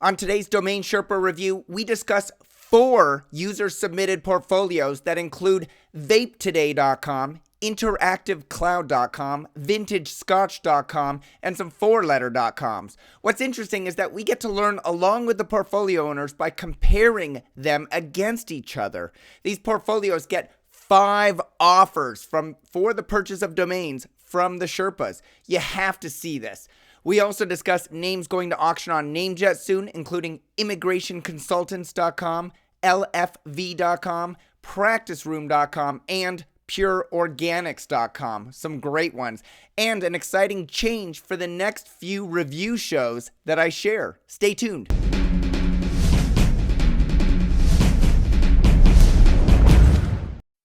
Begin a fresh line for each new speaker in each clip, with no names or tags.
On today's Domain Sherpa review, we discuss 4 user-submitted portfolios that include vapetoday.com, interactivecloud.com, vintagescotch.com, and some 4letter.coms. What's interesting is that we get to learn along with the portfolio owners by comparing them against each other. These portfolios get 5 offers for the purchase of domains from the Sherpas. You have to see this. We also discuss names going to auction on NameJet soon, including immigrationconsultants.com, lfv.com, practiceroom.com, and pureorganics.com. Some great ones. And an exciting change for the next few review shows that I share. Stay tuned.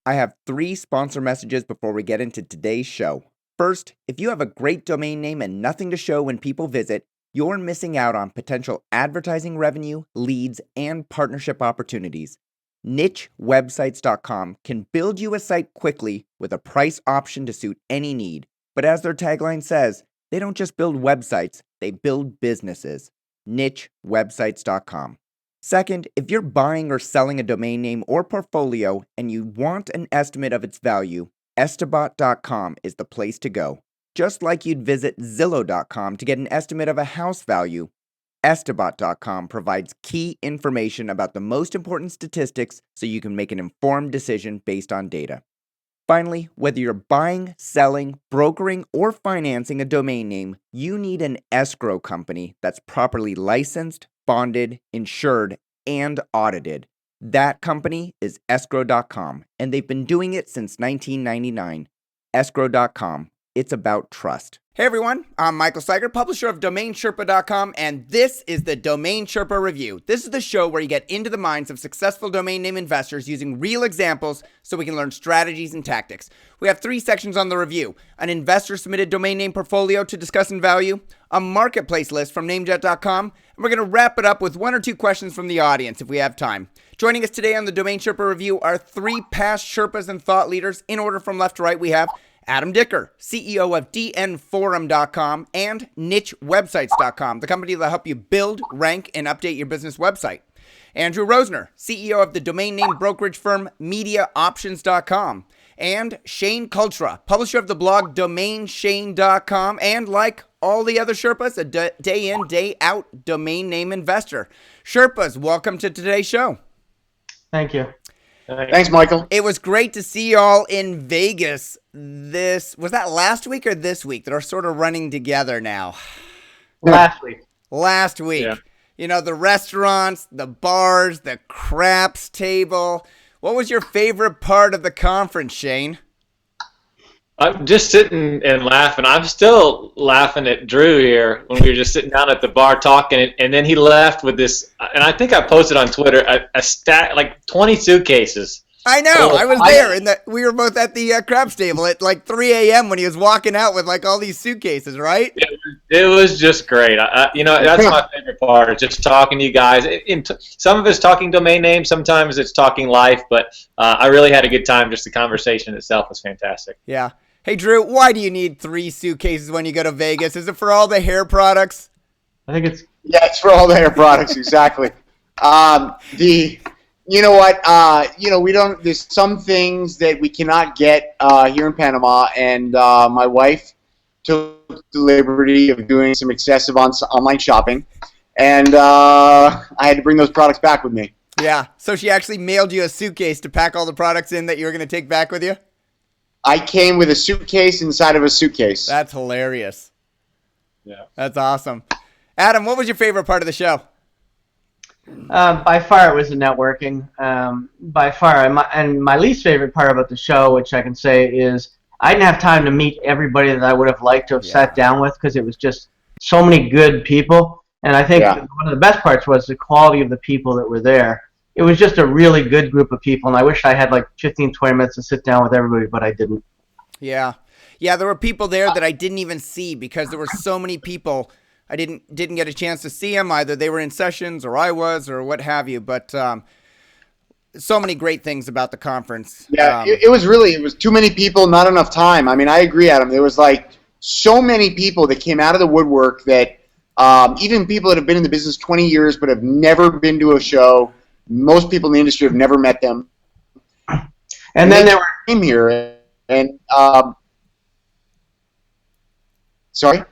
I have 3 sponsor messages before we get into today's show. First, if you have a great domain name and nothing to show when people visit, you're missing out on potential advertising revenue, leads, and partnership opportunities. NicheWebsites.com can build you a site quickly with a price option to suit any need. But as their tagline says, they don't just build websites, they build businesses. NicheWebsites.com. Second, if you're buying or selling a domain name or portfolio and you want an estimate of its value, Estabot.com is the place to go. Just like you'd visit Zillow.com to get an estimate of a house value, Estabot.com provides key information about the most important statistics so you can make an informed decision based on data. Finally, whether you're buying, selling, brokering, or financing a domain name, you need an escrow company that's properly licensed, bonded, insured, and audited. That company is escrow.com, and they've been doing it since 1999. Escrow.com. It's about trust. Hey everyone, I'm Michael Cyger, publisher of DomainSherpa.com, and this is the Domain Sherpa Review. This is the show where you get into the minds of successful domain name investors using real examples so we can learn strategies and tactics. We have 3 sections on the review: an investor-submitted domain name portfolio to discuss in value, a marketplace list from NameJet.com, and we're going to wrap it up with 1 or 2 questions from the audience if we have time. Joining us today on the Domain Sherpa Review are 3 past Sherpas and thought leaders. In order from left to right, we have Adam Dicker, CEO of dnforum.com and nichewebsites.com, the company that'll help you build, rank, and update your business website. Andrew Rosener, CEO of the domain name brokerage firm MediaOptions.com. And Shane Kultra, publisher of the blog DomainShane.com, and like all the other Sherpas, a day in, day out domain name investor. Sherpas, welcome to today's show.
Thank you.
Thanks, Michael.
It was great to see y'all in Vegas. Was that last week or this week that are sort of running together now?
Last week.
Last week. Yeah. You know, the restaurants, the bars, the craps table. What was your favorite part of the conference, Shane?
I'm just sitting and laughing. I'm still laughing at Drew here when we were just sitting down at the bar talking, and then he left with this, and I think I posted on Twitter, a stack, like 20 suitcases.
I know. I was there, and we were both at the craps table at like 3 a.m. when he was walking out with like all these suitcases, right?
It was just great. You know, that's my favorite part, just talking to you guys. Some of it's talking domain names, sometimes it's talking life, but I really had a good time. Just the conversation itself was fantastic.
Yeah. Hey, Drew, why do you need 3 suitcases when you go to Vegas? Is it for all the hair products?
I think it's...
Yeah, it's for all the hair products, exactly. You know what? We don't... There's some things that we cannot get here in Panama, and my wife took the liberty of doing some excessive online shopping, and I had to bring those products back with me.
Yeah, so she actually mailed you a suitcase to pack all the products in that you were going to take back with you?
I came with a suitcase inside of a suitcase.
That's hilarious.
Yeah.
That's awesome. Adam, what was your favorite part of the show?
By far, it was the networking. By far, and my least favorite part about the show, which I can say, is I didn't have time to meet everybody that I would have liked to have sat down with because it was just so many good people. And I think one of the best parts was the quality of the people that were there. It was just a really good group of people, and I wish I had like 15, 20 minutes to sit down with everybody, but I didn't.
Yeah. Yeah, there were people there that I didn't even see because there were so many people. I didn't get a chance to see them. Either they were in sessions or I was or what have you, but so many great things about the conference.
Yeah, it was too many people, not enough time. I mean, I agree, Adam. There was like so many people that came out of the woodwork that even people that have been in the business 20 years but have never been to a show. Most people in the industry have never met them.
And then there
came here and sorry?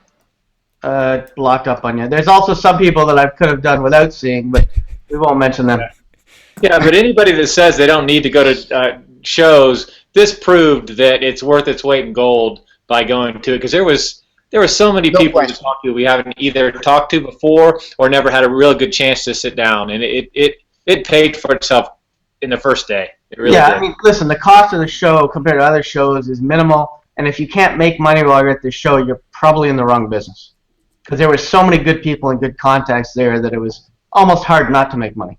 Locked up on you. There's also some people that I could have done without seeing, but we won't mention them.
Yeah, but anybody that says they don't need to go to shows, this proved that it's worth its weight in gold by going to it, because there were so many people to talk to we haven't either talked to before or never had a real good chance to sit down, and it paid for itself in the first day. It really did.
I mean, listen, the cost of the show compared to other shows is minimal, and if you can't make money while you're at the show, you're probably in the wrong business, because there were so many good people and good contacts there that it was almost hard not to make money.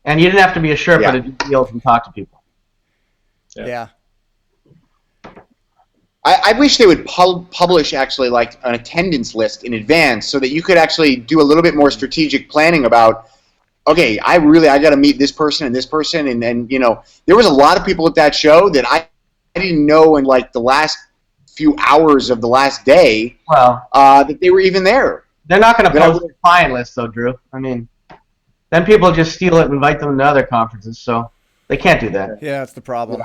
And you didn't have to be a Sherpa to do deals and talk to people.
Yeah.
I wish they would publish actually like an attendance list in advance so that you could actually do a little bit more strategic planning about, okay, I got to meet this person and this person, and then, you know, there was a lot of people at that show that I didn't know in like the last few hours of the last day that they were even there.
They're not going to post a client list though, Drew. I mean, then people just steal it and invite them to other conferences, so they can't do that.
Yeah, that's the problem.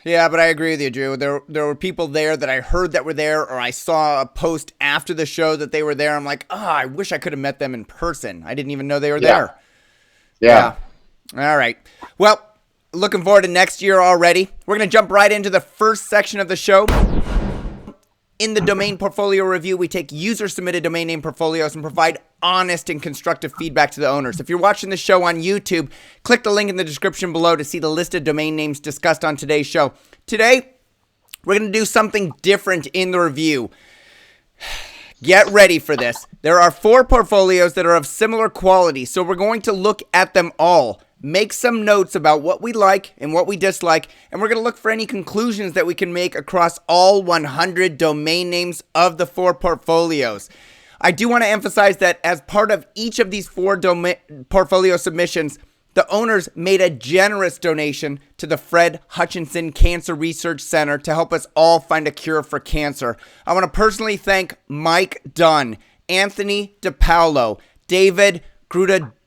Yeah, but I agree with you, Drew. There were people there that I heard that were there, or I saw a post after the show that they were there. I'm like, I wish I could have met them in person. I didn't even know they were there.
Yeah.
All right. Well, looking forward to next year already. We're going to jump right into the first section of the show. In the domain portfolio review, we take user-submitted domain name portfolios and provide honest and constructive feedback to the owners. If you're watching the show on YouTube, click the link in the description below to see the list of domain names discussed on today's show. Today, we're going to do something different in the review. Get ready for this. There are 4 portfolios that are of similar quality, so we're going to look at them all. Make some notes about what we like and what we dislike, and we're going to look for any conclusions that we can make across all 100 domain names of the 4 portfolios. I do want to emphasize that as part of each of these 4 portfolio submissions, the owners made a generous donation to the Fred Hutchinson Cancer Research Center to help us all find a cure for cancer. I want to personally thank Mike Dunn, Anthony DePaulo, David Grudadario,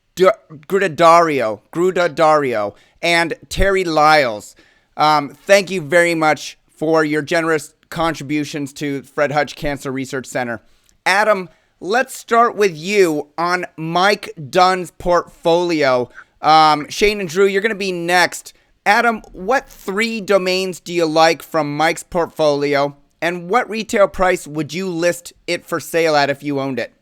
and Terry Lyles. Thank you very much for your generous contributions to Fred Hutch Cancer Research Center. Adam, let's start with you on Mike Dunn's portfolio. Shane and Drew, you're going to be next. Adam, what 3 domains do you like from Mike's portfolio, and what retail price would you list it for sale at if you owned it?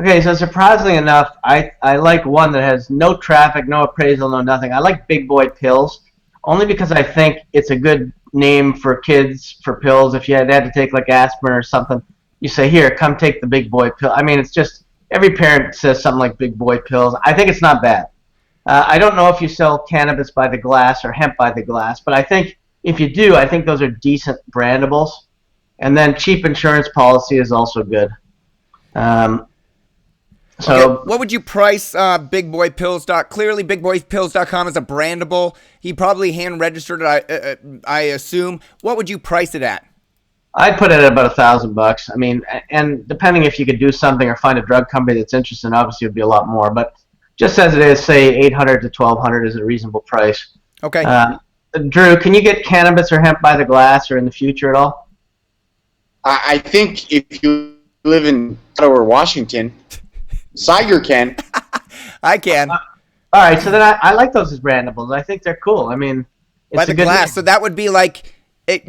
Okay, so surprisingly enough, I like one that has no traffic, no appraisal, no nothing. I like Big Boy Pills, only because I think it's a good name for kids for pills. If you had to take like aspirin or something, you say, here, come take the Big Boy Pill. I mean, it's just, every parent says something like Big Boy Pills. I think it's not bad. I don't know if you sell cannabis by the glass or hemp by the glass, but I think if you do, I think those are decent brandables. And then cheap insurance policy is also good. So
what would you price Big Boy Pills? Clearly, BigBoyPills.com is a brandable. He probably hand registered it, I assume. What would you price it at?
I'd put it at about $1,000. I mean, and depending if you could do something or find a drug company that's interested, obviously it would be a lot more. But just as it is, say $800 to $1,200 is a reasonable price.
Okay.
Drew, can you get cannabis or hemp by the glass or in the future at all?
I think if you live in Colorado or Washington, Cyger can.
I can.
All right, so then I like those as brandables. I think they're cool. I mean, it's
by the
a good
glass.
name.
So that would be like,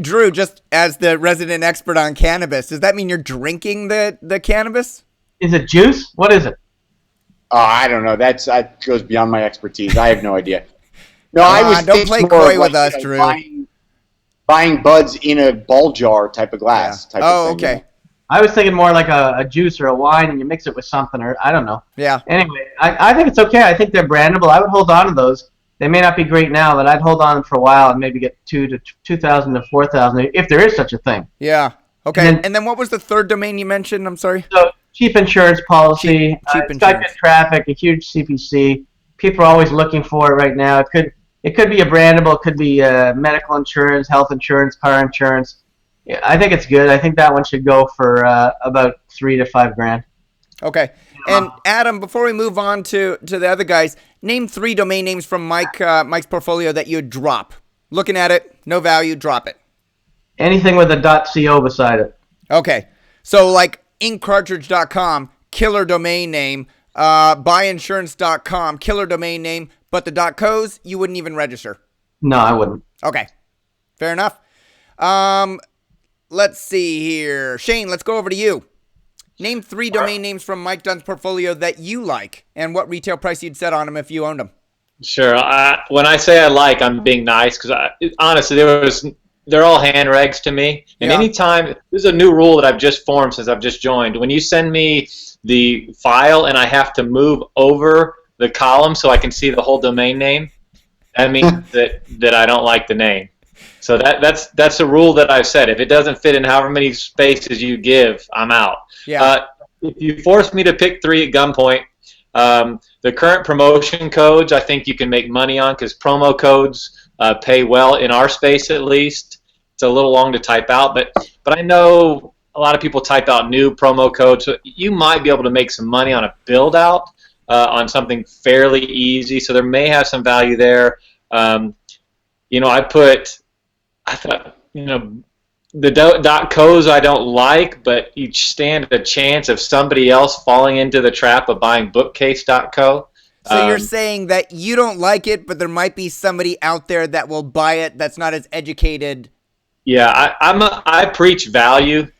Drew, just as the resident expert on cannabis, does that mean you're drinking the cannabis?
Is it juice? What is it?
I don't know. That goes beyond my expertise. I have no idea. No, I was
don't play coy with us, Drew.
Buying buds in a ball jar type of glass.
Yeah.
Type of thing,
okay.
You know?
I was thinking more like a juice or a wine, and you mix it with something, or I don't know.
Yeah.
Anyway, I think it's okay. I think they're brandable. I would hold on to those. They may not be great now, but I'd hold on for a while and maybe get $2,000 to $4,000 if there is such a thing.
Yeah. Okay. And then what was the third domain you mentioned? I'm sorry.
So cheap insurance policy.
Cheap
it's got good traffic, a huge CPC. People are always looking for it right now. It could be a brandable. It could be medical insurance, health insurance, car insurance. Yeah, I think it's good. I think that one should go for about $3,000 to $5,000.
Okay. And Adam, before we move on to the other guys, name 3 domain names from Mike's portfolio that you'd drop. Looking at it, no value, drop it.
Anything with a .co beside it.
Okay. So like inkcartridge.com, killer domain name, buyinsurance.com, killer domain name, but the .cos, you wouldn't even register.
No, I wouldn't.
Okay. Fair enough. Let's see here. Shane, let's go over to you. Name 3 domain names from Mike Dunn's portfolio that you like and what retail price you'd set on them if you owned them.
Sure. When I say I like, I'm being nice because honestly, they're all hand regs to me. And anytime, this is a new rule that I've just formed since I've just joined. When you send me the file and I have to move over the column so I can see the whole domain name, that means that I don't like the name. So that's a rule that I've set. If it doesn't fit in however many spaces you give, I'm out.
Yeah.
If you force me to pick 3 at gunpoint, the current promotion codes I think you can make money on because promo codes pay well in our space at least. It's a little long to type out, but I know a lot of people type out new promo codes. So you might be able to make some money on a build out on something fairly easy. So there may have some value there. I thought, the .cos I don't like, but you stand a chance of somebody else falling into the trap of buying bookcase.co.
So you're saying that you don't like it, but there might be somebody out there that will buy it that's not as educated.
Yeah, I preach value.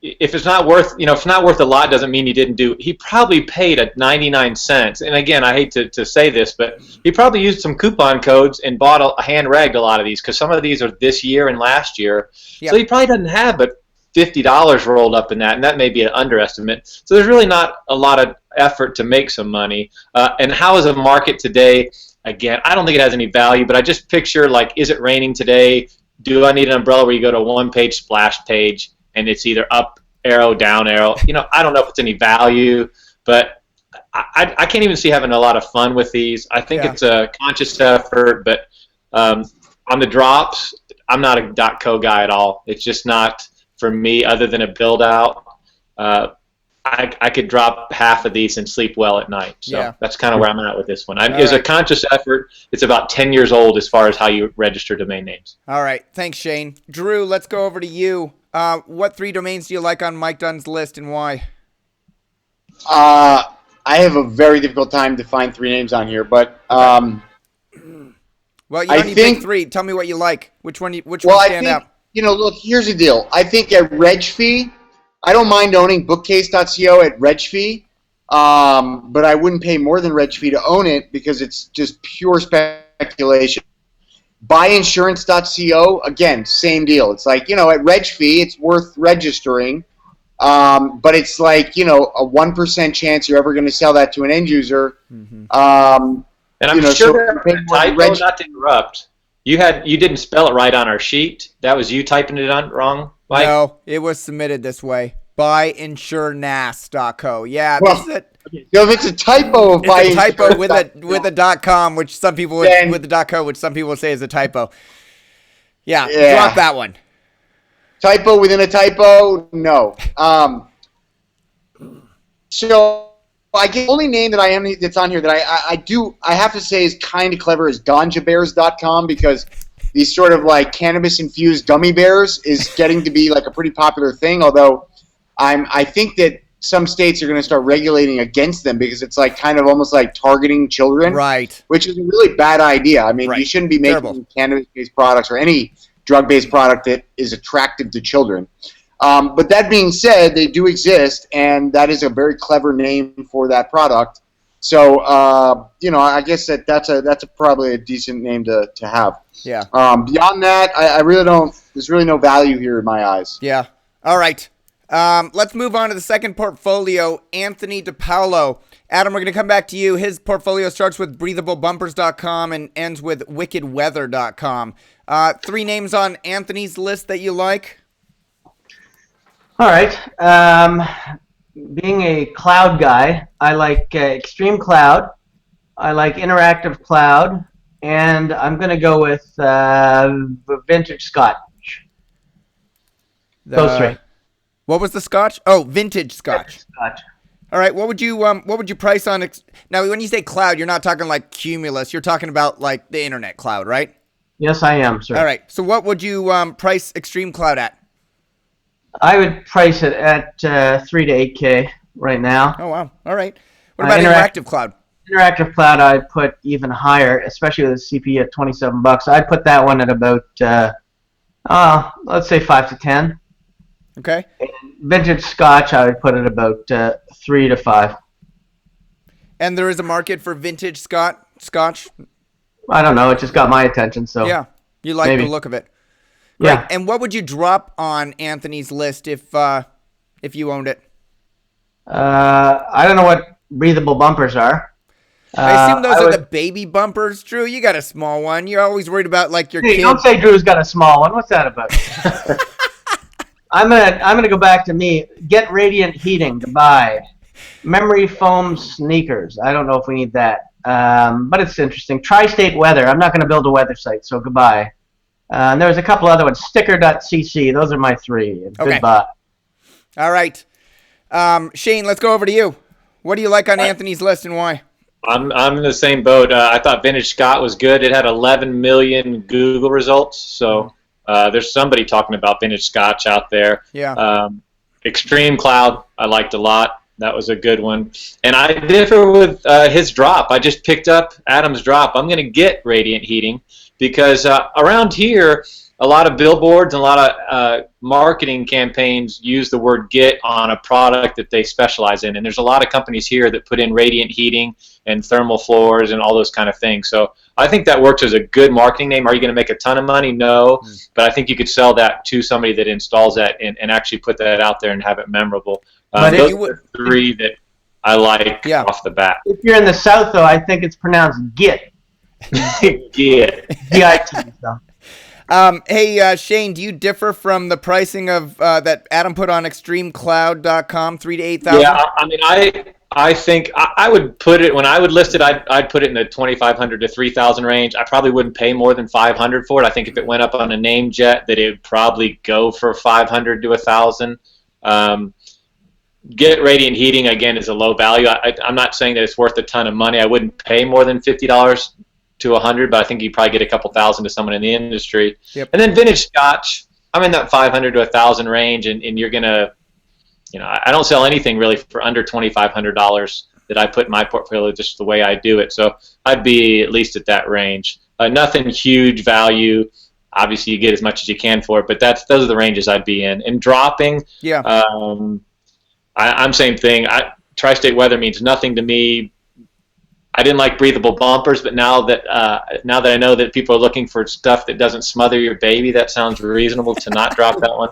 If it's not worth, if it's not worth a lot, doesn't mean you didn't do. He probably paid at 99 cents. And again, I hate to say this, but he probably used some coupon codes and bought a hand-regged a lot of these because some of these are this year and last year. Yep. So he probably doesn't have but $50 rolled up in that, and that may be an underestimate. So there's really not a lot of effort to make some money. And how is the market today? Again, I don't think it has any value, but I just picture, like, is it raining today? Do I need an umbrella where you go to a one-page splash page and it's either up arrow, down arrow? I don't know if it's any value, but I can't even see having a lot of fun with these. I think it's a conscious effort, but on the drops, I'm not a .co guy at all. It's just not for me other than a build-out. I could drop half of these and sleep well at night. So that's kind of where I'm at with this one. It's a conscious effort. It's about 10 years old as far as how you register domain names.
All right. Thanks, Shane. Drew, let's go over to you. What 3 domains do you like on Mike Dunn's list and why?
I have a very difficult time to find 3 names on here, but
well, you don't need to pick 3. Tell me what you like. Which one stand out?
Look, here's the deal. I think at reg fee, I don't mind owning bookcase.co at reg fee, but I wouldn't pay more than reg fee to own it because it's just pure speculation. Buyinsurance.co, again, same deal. It's like, at reg fee, it's worth registering, but it's like, a 1% chance you're ever going to sell that to an end user.
Mm-hmm. And I'm sure typo, not to interrupt, you didn't spell it right on our sheet. That was you typing it on wrong, Mike?
No, it was submitted this way. Buyinsurnas.co. Yeah, this is it.
So if it's a typo,
it's a typo with a .com, which some people would, with the .co, which some people would say is a typo. Yeah, drop that one.
Typo within a typo? No. So I guess the only name that's on here that I have to say is kind of clever is ganjabears.com because these sort of like cannabis infused gummy bears is getting to be like a pretty popular thing. Although I think that some states are going to start regulating against them because it's like kind of almost like targeting children,
right? Which
is a really bad idea. I mean, you shouldn't be making cannabis-based products or any drug-based product that is attractive to children. But that being said, they do exist, and that is a very clever name for that product. So, I guess that's probably a decent name to have.
Yeah.
Beyond that, I really don't. There's really no value here in my eyes.
Yeah. All right. Let's move on to the second portfolio, Anthony DePaulo. Adam, we're going to come back to you. His portfolio starts with breathablebumpers.com and ends with wickedweather.com. 3 names on Anthony's list that you like?
All right. Being a cloud guy, I like Extreme Cloud. I like Interactive Cloud. And I'm going to go with Vintage Scotch. Those 3.
What was the Scotch? Oh, Vintage Scotch.
Scotch.
All right. What would you price on? Now, when you say cloud, you're not talking like Cumulus. You're talking about like the internet cloud, right?
Yes, I am, sir.
All right. So what would you price Extreme Cloud at?
I would price it at 3 to 8K right now.
Oh, wow. All right. What about Interactive Cloud?
Interactive Cloud, I'd put even higher, especially with the CP at $27. I'd put that one at about, let's say 5 to 10.
Okay.
And Vintage Scotch, I would put it about 3 to 5.
And there is a market for Vintage Scotch?
I don't know. It just got my attention, so
yeah, you like
maybe.
The look of it. Great.
Yeah.
And what would you drop on Anthony's list if you owned it?
I don't know what breathable bumpers are.
I assume those are the baby bumpers, Drew. You got a small one. You're always worried about like your kid.
Don't say Drew's got a small one. What's that about? I'm gonna go back to me. Get radiant heating to buy. Memory foam sneakers. I don't know if we need that. But it's interesting. Tri-state weather. I'm not going to build a weather site, so goodbye. And there's a couple other ones. Sticker.cc. Those are my 3.
Okay.
Goodbye.
All right. Shane, let's go over to you. What do you like on Anthony's list and why?
I'm in the same boat. I thought Vintage Scott was good. It had 11 million Google results, so there's somebody talking about Vintage Scotch out there.
Yeah.
Extreme Cloud, I liked a lot. That was a good one. And I differ with his drop. I just picked up Adam's drop. I'm going to get radiant heating because around here, a lot of billboards and a lot of marketing campaigns use the word get on a product that they specialize in. And there's a lot of companies here that put in radiant heating and thermal floors and all those kind of things. So I think that works as a good marketing name. Are you going to make a ton of money? No. But I think you could sell that to somebody that installs that and actually put that out there and have it memorable. Those are 3 that I like off the bat.
If you're in the South, though, I think it's pronounced git.
Get.
G-I-T. So.
Hey, Shane, do you differ from the pricing of that Adam put on extremecloud.com, 3 to 8,000?
Yeah, I mean, I think I would put it, when I would list it, I'd put it in the 2,500 to 3,000 range. I probably wouldn't pay more than 500 for it. I think if it went up on a name jet, that it would probably go for 500 to 1,000. Get radiant heating, again, is a low value. I'm not saying that it's worth a ton of money. I wouldn't pay more than $50 to 100, but I think you probably get a couple thousand to someone in the industry.
Yep.
And then Vintage Scotch, I'm in that 500 to 1,000 range, and you're gonna, I don't sell anything really for under $2,500 that I put in my portfolio, just the way I do it. So I'd be at least at that range. Nothing huge value. Obviously, you get as much as you can for it, but those are the ranges I'd be in. And dropping, I'm same thing. Tri-state weather means nothing to me. I didn't like breathable bumpers, but now that I know that people are looking for stuff that doesn't smother your baby, that sounds reasonable to not drop that one.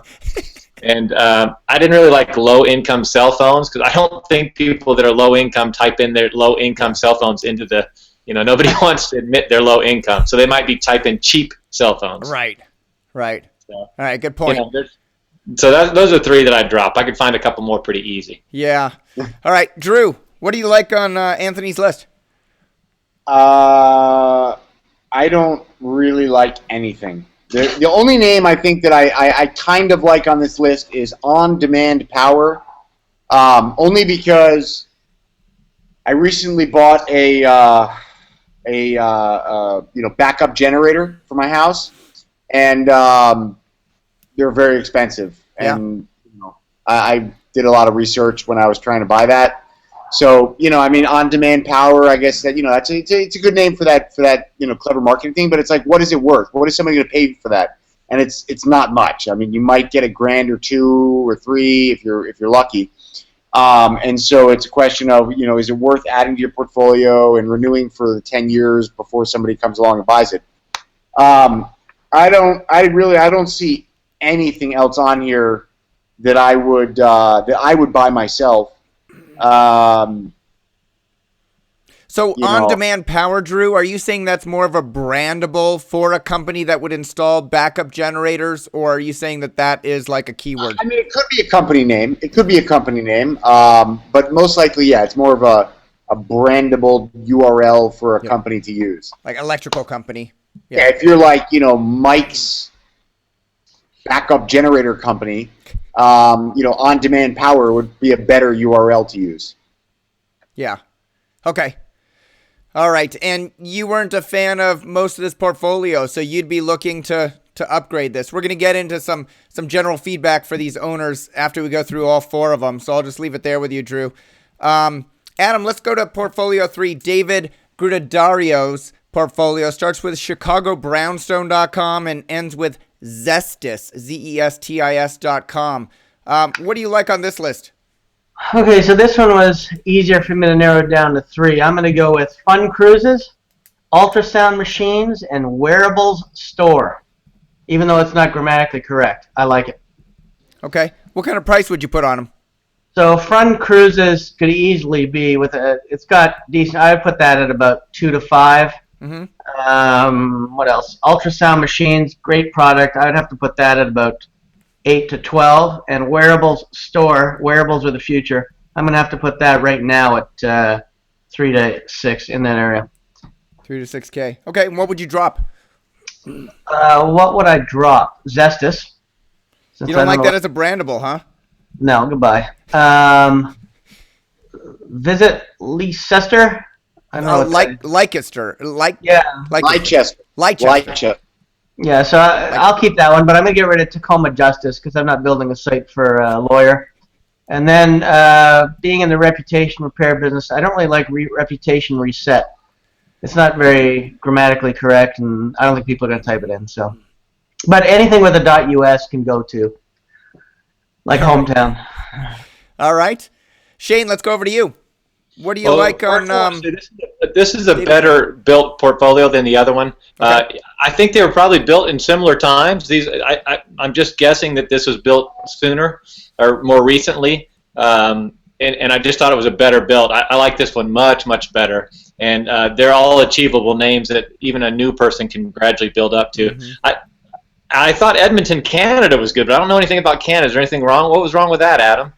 And I didn't really like low-income cell phones because I don't think people that are low-income type in their low-income cell phones into the, nobody wants to admit they're low-income, so they might be typing cheap cell phones.
Right. So, all right, good point.
So those are 3 that I'd drop. I could find a couple more pretty easy.
Yeah. All right, Drew, what do you like on Anthony's list?
I don't really like anything. The only name I think that I kind of like on this list is On Demand Power, only because I recently bought a backup generator for my house, and they're very expensive. And I did a lot of research when I was trying to buy that. So, On Demand Power, I guess that, it's a good name for that, clever marketing thing, but it's like, what is it worth? What is somebody going to pay for that? And it's not much. I mean, you might get $1,000 or $2,000 or $3,000 if you're lucky. And so it's a question of, is it worth adding to your portfolio and renewing for the 10 years before somebody comes along and buys it? I don't see anything else on here that I would buy myself.
So on-demand power, Drew, are you saying that's more of a brandable for a company that would install backup generators, or are you saying that is like a keyword?
I mean, it could be a company name. But most likely, it's more of a brandable URL for a company to use.
Like electrical company.
Yeah, if you're like, Mike's backup generator company, On Demand Power would be a better URL to use.
Yeah. Okay. All right. And you weren't a fan of most of this portfolio, so you'd be looking to upgrade this. We're going to get into some general feedback for these owners after we go through all 4 of them, so I'll just leave it there with you, Drew. Adam, let's go to portfolio 3. David Grudadario's portfolio starts with ChicagoBrownstone.com and ends with Zestis, ZESTIS.com. What do you like on this list?
Okay, so this one was easier for me to narrow it down to 3. I'm going to go with Fun Cruises, Ultrasound Machines, and Wearables Store. Even though it's not grammatically correct, I like it.
Okay. What kind of price would you put on them?
So Fun Cruises could easily be it's got decent. I would put that at about 2 to 5.
Mm-hmm.
What else? Ultrasound Machines, great product. I would have to put that at about 8 to 12. And Wearables Store, Wearables are the future. I'm gonna have to put that right now at 3 to 6 in that area.
3 to 6K. Okay. And what would you drop?
What would I drop? Zestis.
You don't like that as a brandable, huh?
No, goodbye. Visit Leicester. I know
Leicester.
Yeah.
Leicester.
Yeah, so I'll keep that one, but I'm going to get rid of Tacoma Justice because I'm not building a site for a lawyer. And then being in the reputation repair business, I don't really like reputation reset. It's not very grammatically correct, and I don't think people are going to type it in. So, but anything with a .us can go to, like hometown.
All right. Shane, let's go over to you. What do you like on...
This is a better built portfolio than the other one.
Okay.
I think they were probably built in similar times. I'm just guessing that this was built sooner or more recently, and I just thought it was a better build. I like this one much, much better. And they're all achievable names that even a new person can gradually build up to. Mm-hmm. I thought Edmonton, Canada was good, but I don't know anything about Canada. Is there anything wrong? What was wrong with that, Adam?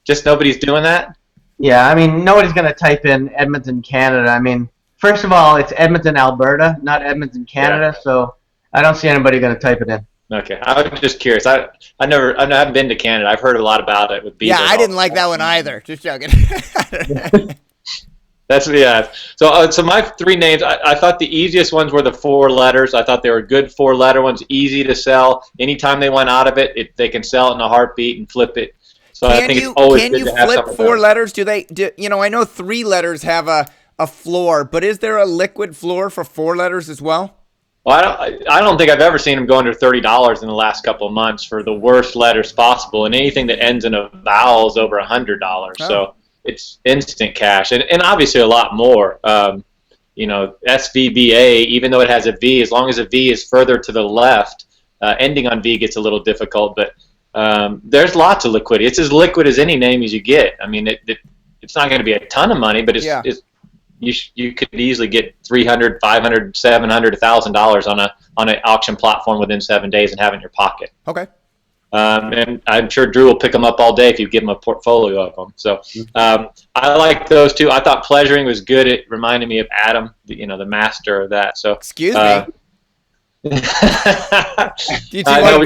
Just nobody's doing that?
Yeah, I mean, nobody's going to type in Edmonton, Canada. I mean, first of all, it's Edmonton, Alberta, not Edmonton, Canada, yeah. So I don't see anybody going to type it in.
Okay, I was just curious. I haven't been to Canada. I've heard a lot about it with beavers.
Yeah, I didn't like that one either. Just joking.
That's yeah. So my 3 names. I thought the easiest ones were the 4 letters. I thought they were good 4-letter ones, easy to sell. Anytime they went out of it, they can sell it in a heartbeat and flip it. So I think it's always good to have some of those.
Can you flip 4 letters? I know 3 letters have a floor, but is there a liquid floor for 4 letters as well?
Well, I don't think I've ever seen them go under $30 in the last couple of months for the worst letters possible, and anything that ends in a vowel is over $100. Oh. So it's instant cash, and obviously a lot more. SVBA, even though it has a V, as long as a V is further to the left, ending on V gets a little difficult, but there's lots of liquidity. It's as liquid as any name as you get. I mean, it's not going to be a ton of money, but you could easily get $300, $500, $700, $1,000 on an auction platform within 7 days and have it in your pocket.
Okay.
And I'm sure Drew will pick them up all day if you give him a portfolio of them. So I like those 2. I thought Pleasuring was good. It reminded me of Adam, the master of that. So
excuse me.
He's talking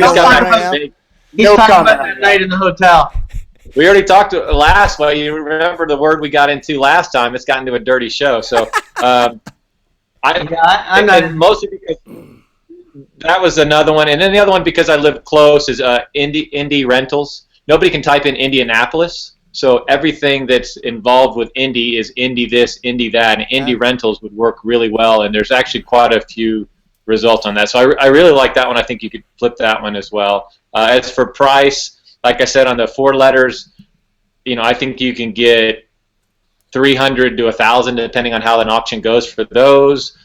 about that night in the hotel.
We already talked last. Well, you remember the word we got into last time. It's gotten to a dirty show. So I'm not. Mostly because that was another one, and then the other one because I live close is Indy Rentals. Nobody can type in Indianapolis, so everything that's involved with Indy is Indy this, Indy that, and Indy Rentals would work really well. And there's actually quite a few results on that. So I really like that one. I think you could flip that one as well. As for price, like I said, on the 4 letters, I think you can get $300 to $1,000 depending on how an auction goes for those.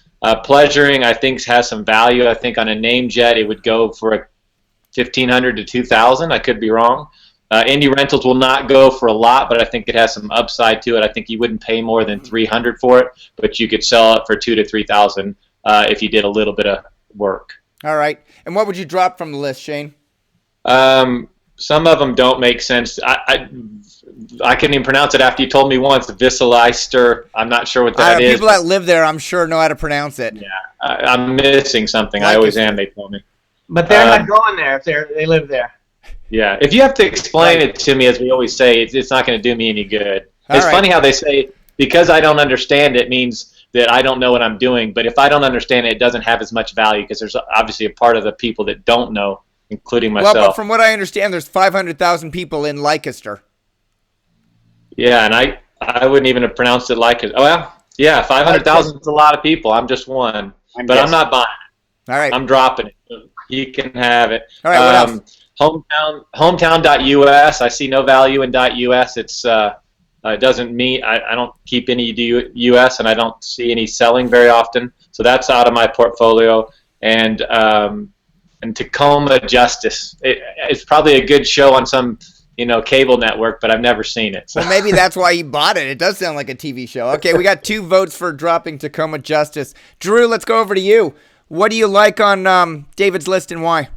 Pleasuring, I think, has some value. I think on a name jet, it would go for $1,500 to $2,000. I could be wrong. Indy Rentals will not go for a lot, but I think it has some upside to it. I think you wouldn't pay more than $300 for it, but you could sell it for $2,000 to $3,000 if you did a little bit of work.
All right. And what would you drop from the list, Shane?
Some of them don't make sense. I couldn't even pronounce it after you told me once. Visseleister. I'm not sure what that is.
People that live there, I'm sure, know how to pronounce it.
Yeah, I'm missing something. I always am. They told me.
But they're not going there if they live there.
Yeah, if you have to explain it to me, as we always say, it's not going to do me any good. It's funny how they say because I don't understand it means that I don't know what I'm doing. But if I don't understand it, it doesn't have as much value because there's obviously a part of the people that don't know, including myself.
Well, but from what I understand, there's 500,000 people in Leicester.
Yeah, and I wouldn't even have pronounced it like it. Oh, well, yeah, 500,000 is a lot of people. I'm just one. But I'm not buying it.
All right.
I'm dropping it. You can have it.
All right, what else?
Hometown.us. I see no value in .us. It doesn't mean I don't keep any US, and I don't see any selling very often. So that's out of my portfolio. And Tacoma Justice. It's probably a good show on some cable network, but I've never seen it. So.
Well, maybe that's why you bought it. It does sound like a TV show. Okay, we got 2 votes for dropping Tacoma Justice. Drew, let's go over to you. What do you like on David's list and why?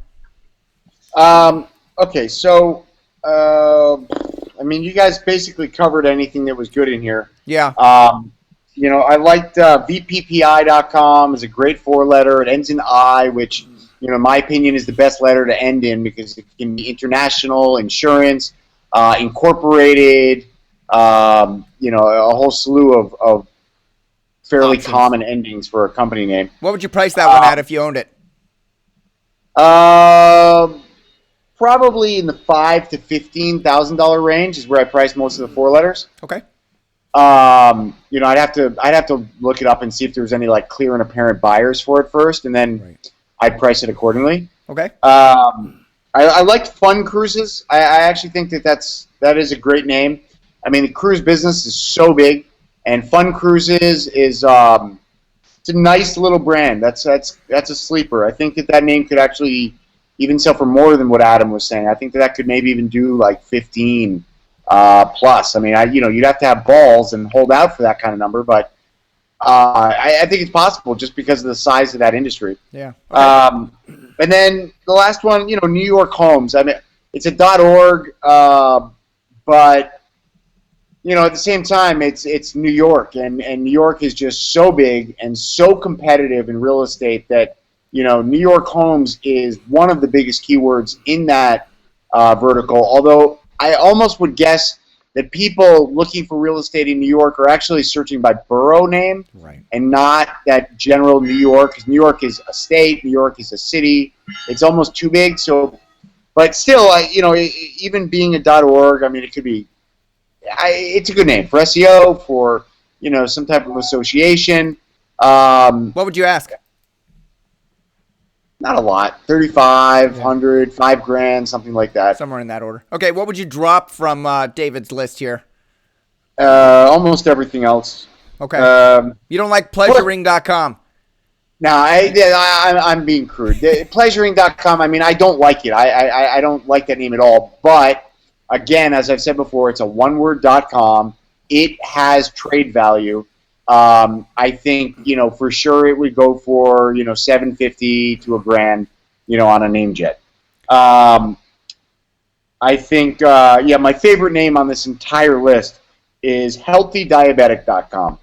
Okay, so you guys basically covered anything that was good in here.
Yeah.
I liked VPPI.com is a great 4-letter. It ends in I, which in my opinion is the best letter to end in because it can be international, insurance, incorporated, a whole slew of fairly
options.
common endings for a company name.
What would you price that one at if you owned it?
Probably in the $5,000 to $15,000 range is where I price most of the 4 letters.
Okay.
I'd have to look it up and see if there's any clear and apparent buyers for it first, and then I'd price it accordingly.
Okay.
I liked Fun Cruises. I actually think that is a great name. I mean, the cruise business is so big, and Fun Cruises is it's a nice little brand. That's a sleeper. I think that name could actually even sell for more than what Adam was saying. I think that could maybe even do 15 plus. I mean, you'd have to have balls and hold out for that kind of number, but I think it's possible just because of the size of that industry.
Yeah. Okay.
And then the last one, New York Homes. I mean, it's a .org, but at the same time, it's New York, and New York is just so big and so competitive in real estate that New York Homes is one of the biggest keywords in that vertical. Although I almost would guess that people looking for real estate in New York are actually searching by borough name, and not that general New York. Because New York is a state, New York is a city. It's almost too big. So, but still, even being a .org, I mean, it could be. It's a good name for SEO, for some type of association.
What would you ask?
Not a lot. 3,500, $5,000, something like that.
Somewhere in that order. Okay, what would you drop from David's list here?
Almost everything else.
Okay. You don't like pleasuring.com?
No, I'm being crude. Pleasuring.com, I mean, I don't like it. I don't like that name at all. But, again, as I've said before, it's a one-word.com. It has trade value. I think, for sure it would go for, $750 to $1,000, on a name jet. I think, my favorite name on this entire list is healthydiabetic.com.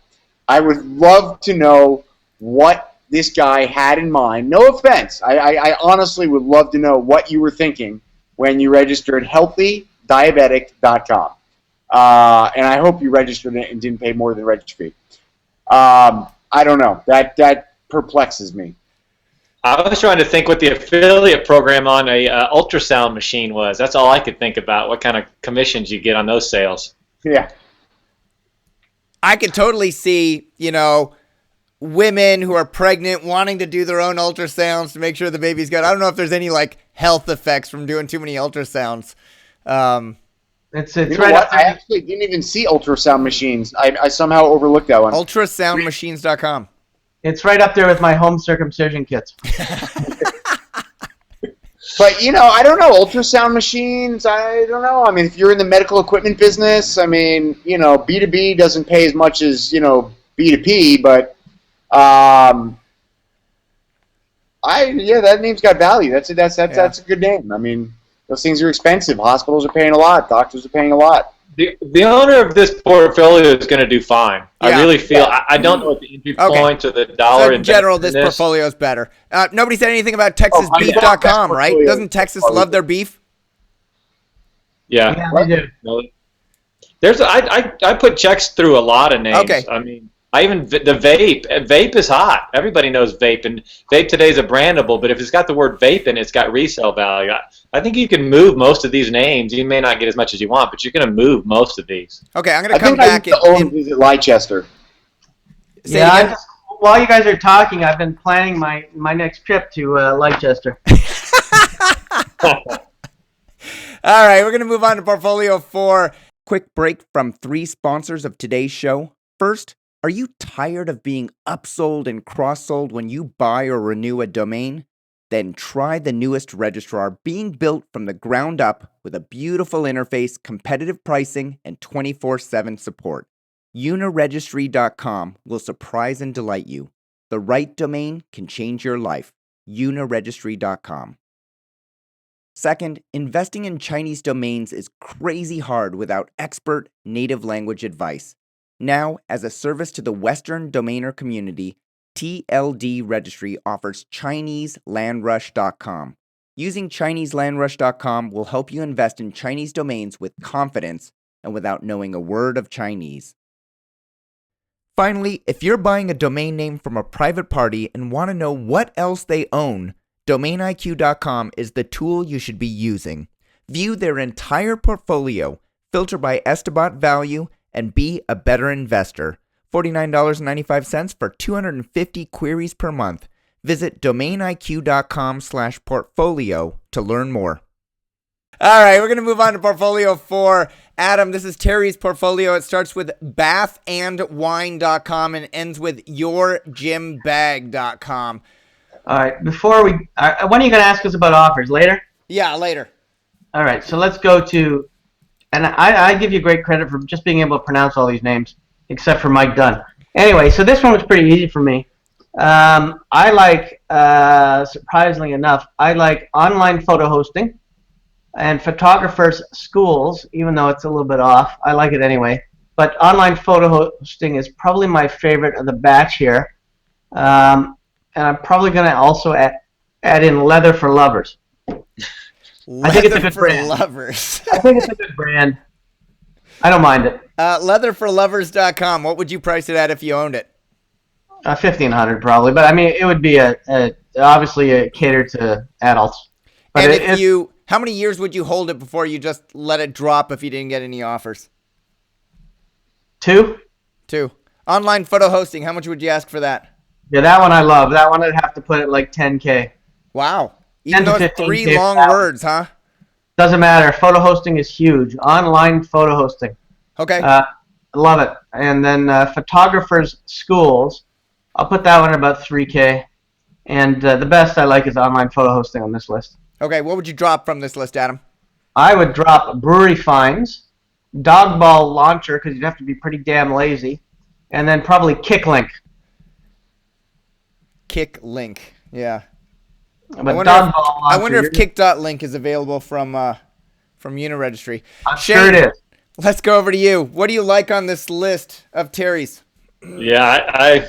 I would love to know what this guy had in mind. No offense. I honestly would love to know what you were thinking when you registered healthydiabetic.com. And I hope you registered it and didn't pay more than the registry fee. I don't know. That perplexes me.
I was trying to think what the affiliate program on a ultrasound machine was. That's all I could think about. What kind of commissions you get on those sales?
Yeah.
I could totally see, women who are pregnant wanting to do their own ultrasounds to make sure the baby's good. I don't know if there's any health effects from doing too many ultrasounds.
It's
right.
Up there.
I actually didn't even see ultrasound machines. I somehow overlooked that one.
Ultrasoundmachines.com.
It's right up there with my home circumcision kits.
But, I don't know. Ultrasound machines, I don't know. I mean, if you're in the medical equipment business, I mean, B2B doesn't pay as much as, B2P, but that name's got value. That's a good name. I mean, those things are expensive. Hospitals are paying a lot. Doctors are paying a lot.
The owner of this portfolio is going to do fine. Yeah. I really feel. I don't know what the entry points or the dollar.
So in general, this portfolio is better. Nobody said anything about TexasBeef.com, right? Doesn't Texas love their beef?
Yeah,
they do.
I put checks through a lot of names.
Okay.
I mean, I even the vape is hot. Everybody knows vape, and vape today is a brandable. But if it's got the word vape in it, it's got resale value. I think you can move most of these names. You may not get as much as you want, but you're going to move most of these.
Okay, I'm going to come back
and visit Leicester.
While you guys are talking, I've been planning my next trip to Leicester.
All right, we're going to move on to Portfolio 4. Quick break from 3 sponsors of today's show. First, are you tired of being upsold and cross-sold when you buy or renew a domain? Then try the newest registrar being built from the ground up with a beautiful interface, competitive pricing, and 24/7 support. Uniregistry.com will surprise and delight you. The right domain can change your life. Uniregistry.com. Second, investing in Chinese domains is crazy hard without expert native language advice. Now, as a service to the Western domainer community, TLD Registry offers ChineseLandRush.com. Using ChineseLandRush.com will help you invest in Chinese domains with confidence and without knowing a word of Chinese. Finally, if you're buying a domain name from a private party and want to know what else they own, DomainIQ.com is the tool you should be using. View their entire portfolio, filter by Estabot value, and be a better investor. $49.95 for 250 queries per month. Visit DomainIQ.com/portfolio to learn more. All right, we're going to move on to Portfolio 4. Adam, this is Terry's portfolio. It starts with bathandwine.com and ends with yourgymbag.com.
All right, when are you going to ask us about offers? Later?
Yeah, later.
All right, so let's go to, and I give you great credit for just being able to pronounce all these names, except for Mike Dunn. Anyway, so this one was pretty easy for me. I like, surprisingly enough, I like online photo hosting and photographers' schools, even though it's a little bit off. I like it anyway. But online photo hosting is probably my favorite of the batch here. And I'm probably going to also add in Leather for Lovers. I think it's a good brand.
Lovers.
I think it's a good brand. I don't mind it.
Leatherforlovers.com. What would you price it at if you owned it?
$1,500 probably, but I mean it would be obviously a cater to adults. But
And how many years would you hold it before you just let it drop if you didn't get any offers?
2.
Online photo hosting. How much would you ask for that?
Yeah, that one I love. That one I'd have to put at like $10K.
Wow. Even though it's 3 long words, huh?
Doesn't matter. Photo hosting is huge. Online photo hosting.
Okay.
I love it. And then photographers' schools, I'll put that one at about $3K. And the best I like is online photo hosting on this list.
Okay, what would you drop from this list, Adam?
I would drop brewery finds, dog ball launcher, because you'd have to be pretty damn lazy, and then probably KickLink.
KickLink, yeah.
But dog ball launcher,
I wonder if Kick.link is available from Uniregistry.
I'm sure it is.
Let's go over to you. What do you like on this list of Terry's?
Yeah, I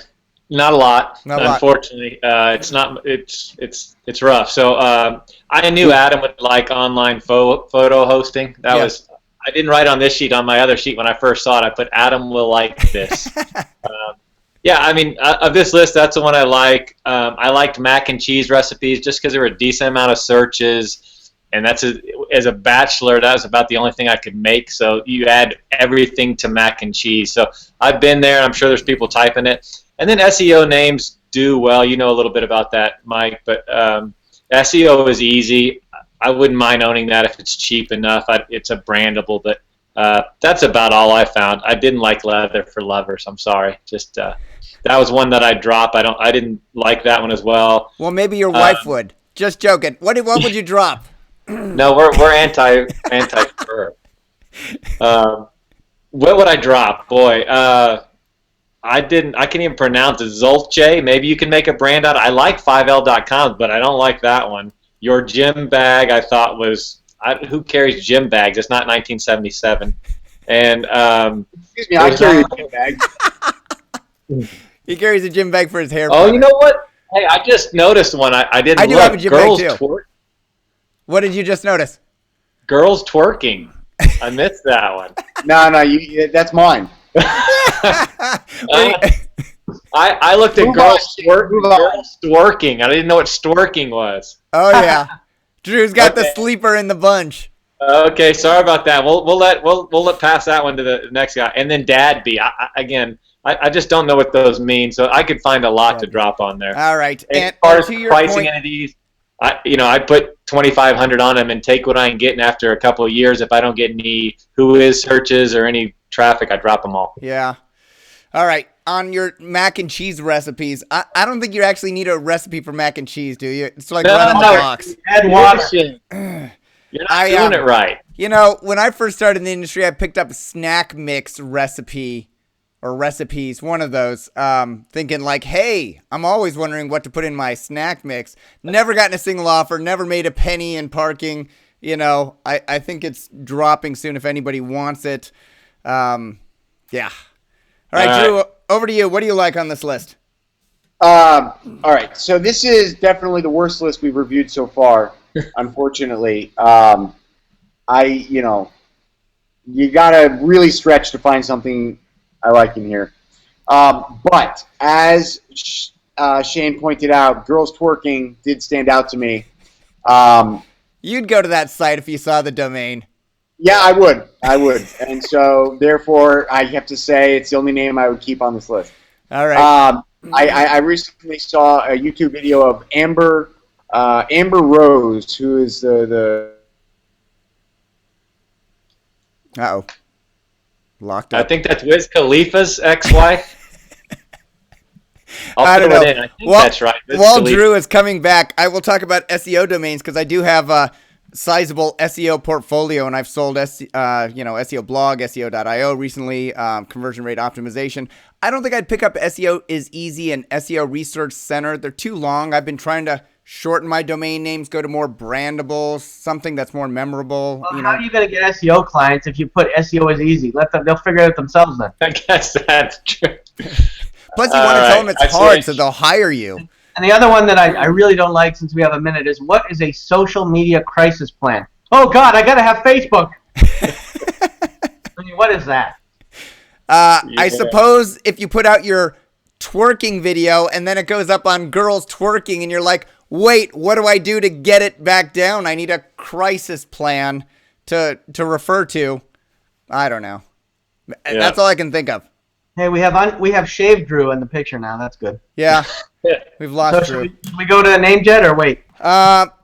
not a lot.
Not a lot.
Unfortunately, it's not. It's rough. So I knew Adam would like online photo hosting. I didn't write on this sheet. On my other sheet, when I first saw it, I put Adam will like this. Yeah, I mean, of this list, that's the one I like. I liked mac and cheese recipes just because there were a decent amount of searches, and that's as a bachelor, that was about the only thing I could make. So you add everything to mac and cheese. So I've been there, and I'm sure there's people typing it. And then SEO names do well. You know a little bit about that, Mike. But SEO is easy. I wouldn't mind owning that if it's cheap enough. It's a brandable, but that's about all I found. I didn't like Leather for Lovers. I'm sorry. Just that was one that I dropped. I didn't like that one as well.
Well, maybe your wife would. Just joking. What would you drop?
No, we're anti fur. What would I drop? Boy, I can't even pronounce it. Zolce. Maybe you can make a brand out. I like 5L.com, but I don't like that one. Your gym bag, I thought was. Who carries gym bags? It's not 1977. And
excuse me, I carry a gym bag.
He carries a gym bag for his hair.
Oh, you know what? Hey, I just noticed one. I didn't.
I do have a gym
Girls
bag too. What did you just notice?
Girls twerking. I missed that one.
No, that's mine.
I looked at
Move
girls
on, move on.
twerking. I didn't know what twerking was.
Oh yeah, Drew's got the
Okay.
sleeper in the bunch.
Okay, sorry about that. We'll let pass that one to the next guy, and then Dad B. I just don't know what those mean, so I could find a lot to drop on there.
All right,
As
and
far as
to your
pricing
point,
any of these, I put 2,500 on them and take what I can get, and after a couple of years, if I don't get any Whois searches or any traffic, I drop them all.
yeah. All right, on your mac and cheese recipes, I don't think you actually need a recipe for mac and cheese, do you? It's like right on the box.
Add water.
You're not doing it right.
You know, when I first started in the industry, I picked up a snack mix recipe or recipes, one of those, thinking like, hey, I'm always wondering what to put in my snack mix. Never gotten a single offer, never made a penny in parking. You know, I think it's dropping soon if anybody wants it. Yeah. All right, Drew, over to you. What do you like on this list?
All right, so this is definitely the worst list we've reviewed so far, unfortunately. You gotta really stretch to find something I like in here. But as Shane pointed out, girls twerking did stand out to me.
You'd go to that site if you saw the domain.
Yeah, I would. And so, therefore, I have to say it's the only name I would keep on this list.
All right.
I recently saw a YouTube video of Amber Rose, who is the
Uh-oh. Locked
I
up.
think that's Wiz Khalifa's ex-wife.
I don't know.
It in. I think that's right. Wiz
While
Khalifa.
Drew is coming back, I will talk about SEO domains because I do have a sizable SEO portfolio, and I've sold SEO blog, SEO.io recently, conversion rate optimization. I don't think I'd pick up SEO is easy and SEO Research Center. They're too long. I've been trying to shorten my domain names, go to more brandable, something that's more memorable.
Well, how are you going to get SEO clients if you put SEO is easy? They'll figure it out themselves then.
I guess that's true.
Plus, you want to tell them it's hard, so they'll hire you.
And the other one that I really don't like, since we have a minute, is what is a social media crisis plan? Oh, God, I got to have Facebook. I mean, what is that?
I suppose if you put out your twerking video and then it goes up on girls twerking and you're like, wait, what do I do to get it back down? I need a crisis plan to refer to. I don't know.
Yeah.
That's all I can think of.
Hey, we have shaved Drew in the picture now. That's good.
Yeah, we've lost
So
Drew.
should we go to name jet or wait?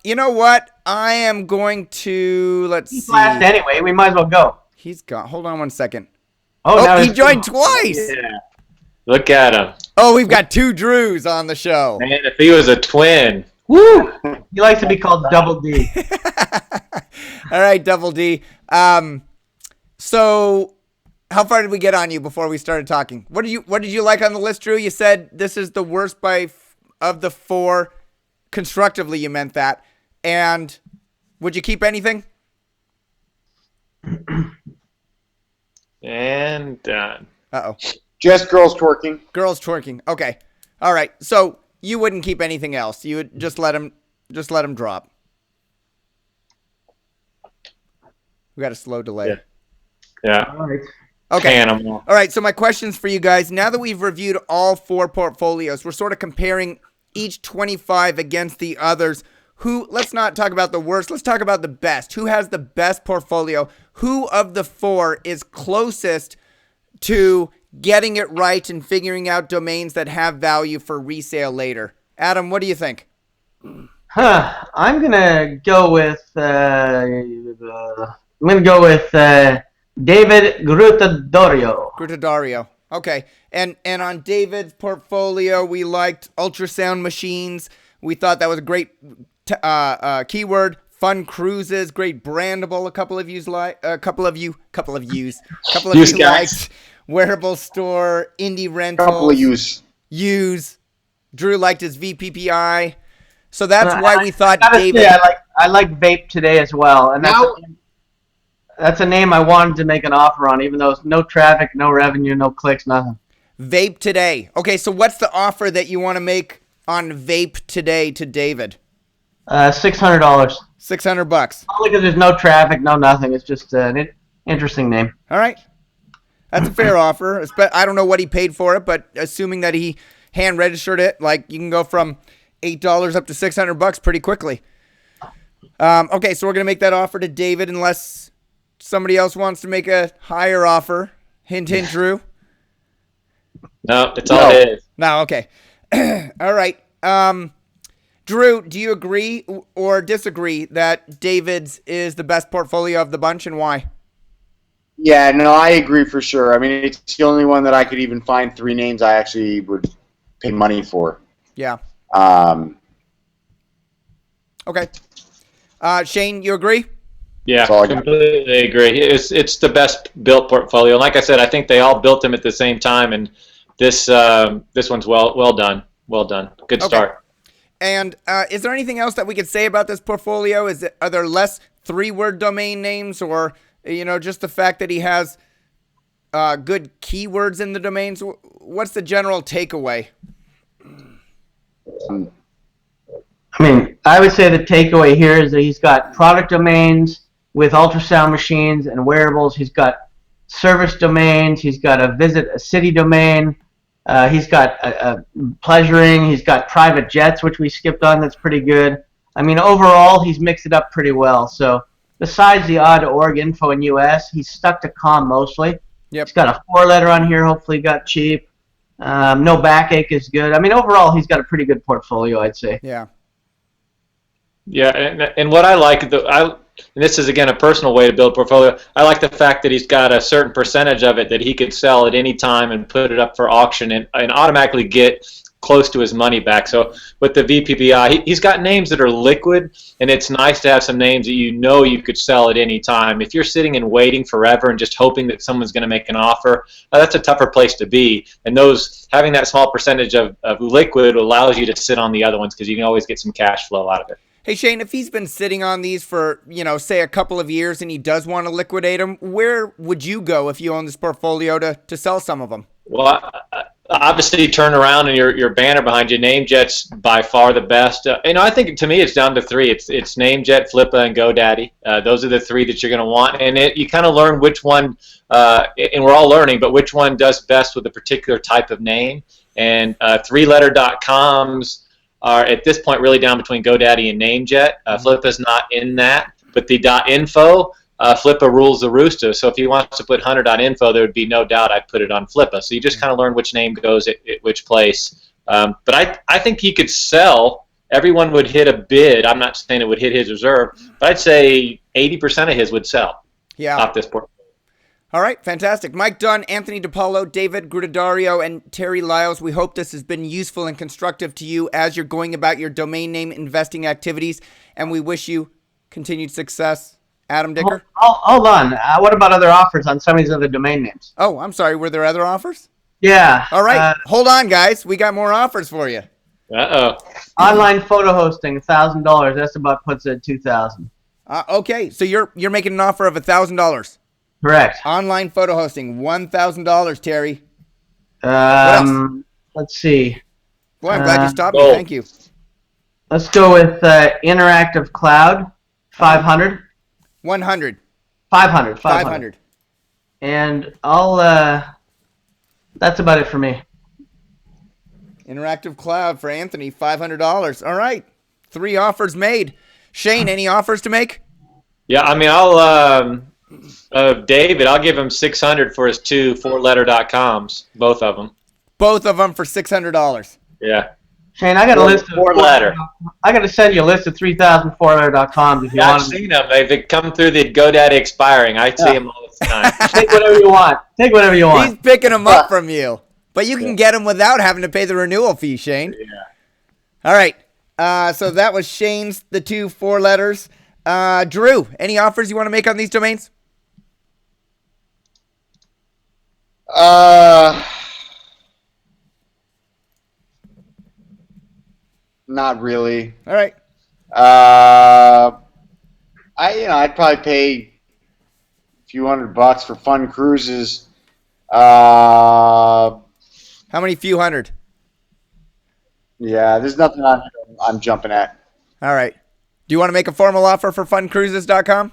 You know what? I am going to, let's
He's
see.
last anyway. We might as well go.
He's gone. Hold on one second.
Oh, now
he
it's-
joined twice.
Yeah. Look at him.
Oh, we've got two Drews on the show.
Man, if he was a twin.
Woo! He likes to be called Double D.
All right, Double D. So how far did we get on you before we started talking? What did you like on the list, Drew? You said this is the worst of the four. Constructively, you meant that. And would you keep anything?
And done.
Uh-oh.
just girls twerking.
Girls twerking. Okay. All right. So you wouldn't keep anything else. You would just let him drop. We got a slow delay.
Yeah.
All right.
Okay.
Animal.
All right, so my questions for you guys, now that we've reviewed all four portfolios, we're sort of comparing each 25 against the others. Let's not talk about the worst, let's talk about the best. Who has the best portfolio? Who of the four is closest to getting it right and figuring out domains that have value for resale later? Adam, what do you think?
I'm gonna go with David
Grutadorio. Okay. And on David's portfolio, we liked ultrasound machines. We thought that was a great keyword. Fun cruises, great brandable. A couple of you liked. Wearable store, indie rentals.
Couple of use.
Drew liked his VPPI. So that's why we thought
I gotta
David.
say, I like Vape Today as well, and that's a name I wanted to make an offer on, even though it's no traffic, no revenue, no clicks, nothing.
Vape Today. Okay, so what's the offer that you want to make on Vape Today to David?
$600.
$600.
Only because there's no traffic, no nothing. It's just Interesting name.
All right. That's a fair offer. I don't know what he paid for it, but assuming that he hand registered it, like you can go from $8 up to $600 pretty quickly. Okay, so we're going to make that offer to David unless somebody else wants to make a higher offer. Hint, hint, Drew.
No, it's all it is.
No, okay. All right. Drew, do you agree or disagree that David's is the best portfolio of the bunch, and why?
Yeah, no, I agree for sure. I mean, it's the only one that I could even find 3 names I actually would pay money for.
Yeah. Okay. Shane, you agree?
Yeah, completely agree. It's the best built portfolio. Like I said, I think they all built them at the same time, and this one's well done. Well done. Good start.
And is there anything else that we could say about this portfolio? Are there less 3-word domain names, or just the fact that he has good keywords in the domains? What's the general takeaway?
I mean, I would say the takeaway here is that he's got product domains with ultrasound machines and wearables. He's got service domains. He's got a visit a city domain. He's got pleasuring. He's got private jets, which we skipped on. That's pretty good. I mean, overall, he's mixed it up pretty well. So besides the odd org info in US, he's stuck to com mostly.
Yep.
He's got a 4-letter on here. Hopefully got cheap. No backache is good. I mean, overall, he's got a pretty good portfolio, I'd say.
Yeah.
Yeah, and what I like, and this is again a personal way to build a portfolio, I like the fact that he's got a certain percentage of it that he could sell at any time and put it up for auction and automatically get close to his money back. So with the VPBI, he's got names that are liquid, and it's nice to have some names that you could sell at any time. If you're sitting and waiting forever and just hoping that someone's going to make an offer, that's a tougher place to be. And having that small percentage of liquid allows you to sit on the other ones because you can always get some cash flow out of it.
Hey, Shane, if he's been sitting on these for, say a couple of years and he does want to liquidate them, where would you go if you own this portfolio to sell some of them?
Well, obviously you turn around and your banner behind you, NameJet's by far the best. I think to me it's down to 3. It's NameJet, Flippa, and GoDaddy. Those are the 3 that you're going to want. And you kind of learn which one, and we're all learning, but which one does best with a particular type of name. And 3-letter.coms are at this point really down between GoDaddy and NameJet. Flippa's not in that, but the .info, Flippa rules the rooster. So if he wants to put hunter.info, there would be no doubt I'd put it on Flippa. So you just kind of learn which name goes at which place. But I think he could sell. Everyone would hit a bid. I'm not saying it would hit his reserve, but I'd say 80% of his would sell.
Yeah.
Off this portfolio.
All right, fantastic. Mike Dunn, Anthony DiPaolo, David Gruttadario, and Terry Lyles, we hope this has been useful and constructive to you as you're going about your domain name investing activities, and we wish you continued success. Adam Dicker?
Hold on. What about other offers on some of these other domain names?
Oh, I'm sorry. Were there other offers?
Yeah.
All right. Hold on, guys. We got more offers for you.
Uh-oh.
Online photo hosting, $1,000. That's about puts it at $2,000.
Okay, so you're making an offer of $1,000.
Correct.
Online photo hosting, $1,000, Terry.
Let's see.
Boy, I'm glad you stopped me. Thank you.
Let's go with Interactive Cloud, 500.
100.
500.
500.
And I'll. That's about it for me.
Interactive Cloud for Anthony, $500. All right, 3 offers made. Shane, any offers to make?
Yeah, I mean, I'll. David, I'll give him $600 for his 2 4-letter.coms, both of them.
Both of them for $600.
Yeah.
Shane, I got a list of
4-letter.
I got to send you a list of 3,000 4-letter.coms if you want.
I've seen them. They've come through the GoDaddy expiring. I see them all the time.
Take whatever you want. Take whatever you want.
He's picking them up from you, but you can get them without having to pay the renewal fee, Shane.
Yeah.
All right. So that was Shane's the 2 4-letters. Drew, any offers you want to make on these domains?
Not really.
All right.
I'd probably pay a few $100 for fun cruises.
How many few hundred?
Yeah, there's nothing I'm jumping at.
All right. Do you want to make a formal offer for funcruises.com?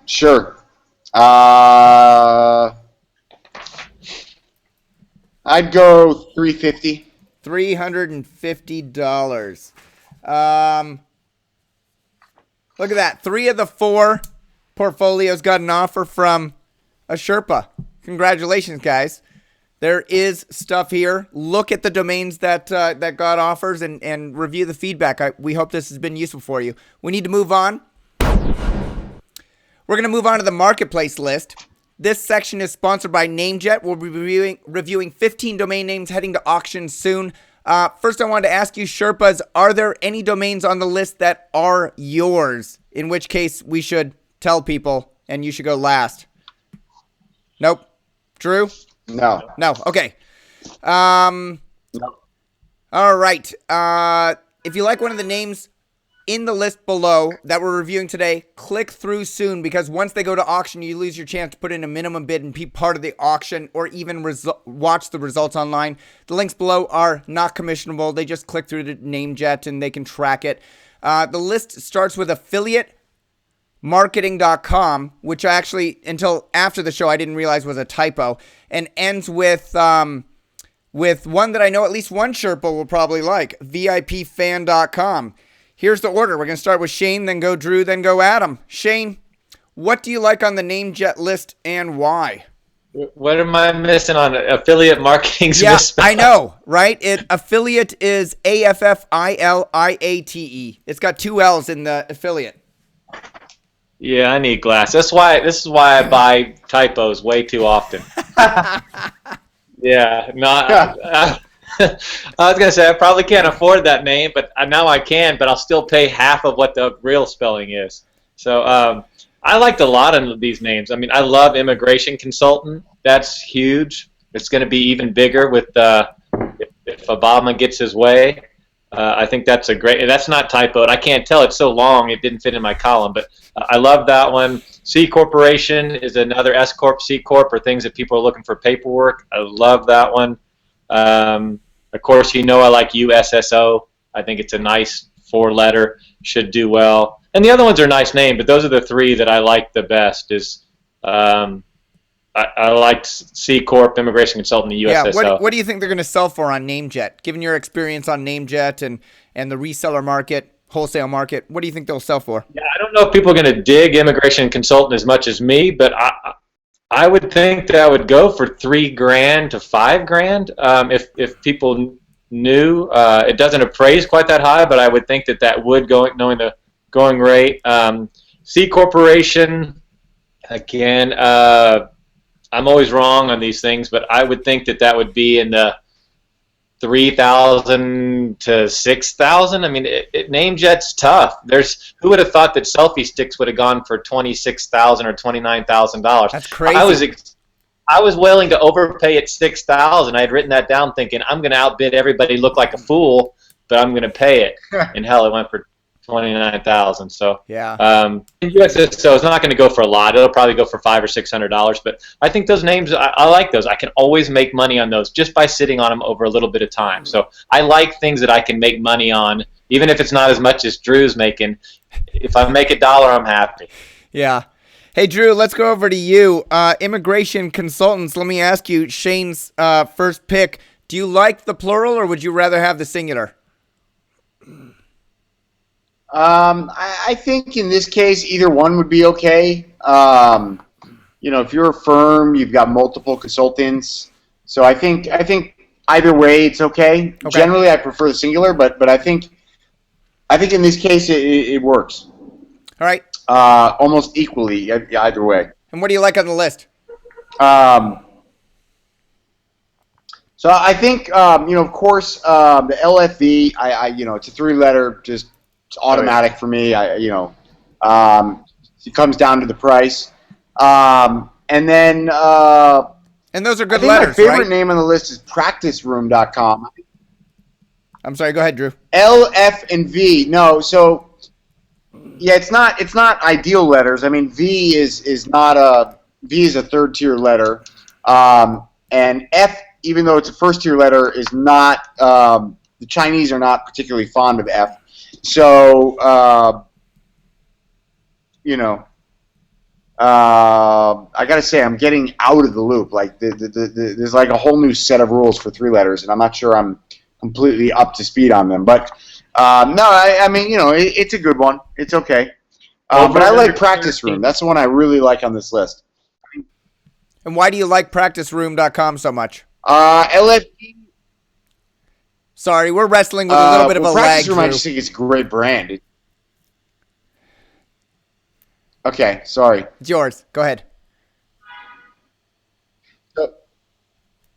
Sure. I'd go $350.
$350. Look at that. 3 of the 4 portfolios got an offer from a Sherpa. Congratulations, guys. There is stuff here. Look at the domains that got offers and review the feedback. We hope this has been useful for you. We need to move on. We're going to move on to the marketplace list. This section is sponsored by NameJet. We'll be reviewing 15 domain names heading to auction soon. First, I wanted to ask you, Sherpas, are there any domains on the list that are yours? In which case, we should tell people, and you should go last. Nope. Drew?
No.
No. Okay.
No.
All right. If you like one of the names in the list below that we're reviewing today, click through soon, because once they go to auction, you lose your chance to put in a minimum bid and be part of the auction or even watch the results online. The links below are not commissionable. They just click through to NameJet and they can track it. The list starts with affiliatemarketing.com, which I actually, until after the show, I didn't realize was a typo, and ends with one that I know at least one Sherpa will probably like, VIPfan.com. Here's the order. We're going to start with Shane, then go Drew, then go Adam. Shane, what do you like on the NameJet list and why?
What am I missing on affiliate marketing's
Yeah,
misspell?
I know, right? Affiliate is AFFILIATE. It's got 2 L's in the affiliate.
Yeah, I need glass. This is why I buy typos way too often. Yeah, not. I was gonna say I probably can't afford that name, but now I can. But I'll still pay half of what the real spelling is. So I liked a lot of these names. I mean, I love immigration consultant. That's huge. It's going to be even bigger with if Obama gets his way. I think that's a great. That's not typoed. I can't tell. It's so long. It didn't fit in my column, but I love that one. C Corporation is another S Corp, C Corp, or things that people are looking for paperwork. I love that one. Of course, I like USSO. I think it's a nice 4-letter, should do well. And the other ones are nice names, but those are the 3 that I like the best. I liked C Corp, Immigration Consultant, and USSO.
Yeah, what do you think they're going to sell for on NameJet? Given your experience on NameJet and the reseller market, wholesale market, what do you think they'll sell for?
Yeah, I don't know if people are going to dig Immigration Consultant as much as me, but I would think that I would go for $3,000 to $5,000 if people knew. It doesn't appraise quite that high, but I would think that would knowing the going rate. C Corporation, again, I'm always wrong on these things, but I would think that would be in the $3,000 to $6,000. I mean, NameJet's tough. Who would have thought that selfie sticks would have gone for $26,000 or $29,000?
That's crazy.
I was willing to overpay at $6,000. I had written that down, thinking I'm going to outbid everybody, look like a fool, but I'm going to pay it. And hell, it went for $29,000. So
yeah.
USSO is not going to go for a lot. It'll probably go for $500 or $600. But I think those names, I like those. I can always make money on those just by sitting on them over a little bit of time. So I like things that I can make money on, even if it's not as much as Drew's making. If I make $1, I'm happy.
Yeah. Hey, Drew, let's go over to you. Immigration consultants, let me ask you, Shane's first pick. Do you like the plural or would you rather have the singular?
I think in this case, either one would be okay. If you're a firm, you've got multiple consultants. So I think either way, it's okay. Generally, I prefer the singular, but I think in this case, it works.
All right.
Almost equally either way.
And what do you like on the list?
So I think, of course, the LFV, it's a 3-letter, just it's automatic for me. It comes down to the price. And then
and those are good
I think
letters,
my favorite
right?
name on the list is practiceroom.com.
I'm sorry, go ahead, Drew.
L, F, and V. No, so yeah, it's not ideal letters. I mean, V is a 3rd-tier letter, and F, even though it's a 1st-tier letter, is not. The Chinese are not particularly fond of F. So I gotta say, I'm getting out of the loop. Like there's like a whole new set of rules for 3 letters, and I'm not sure I'm completely up to speed on them. But no, I mean, it's a good one. It's okay. But I like Practice Room. That's the one I really like on this list.
And why do you like PracticeRoom.com so much?
LFD.
Sorry, we're wrestling with a little bit of a lag.
Practice Room, I just think it's a great brand. Okay, sorry.
It's yours. Go ahead.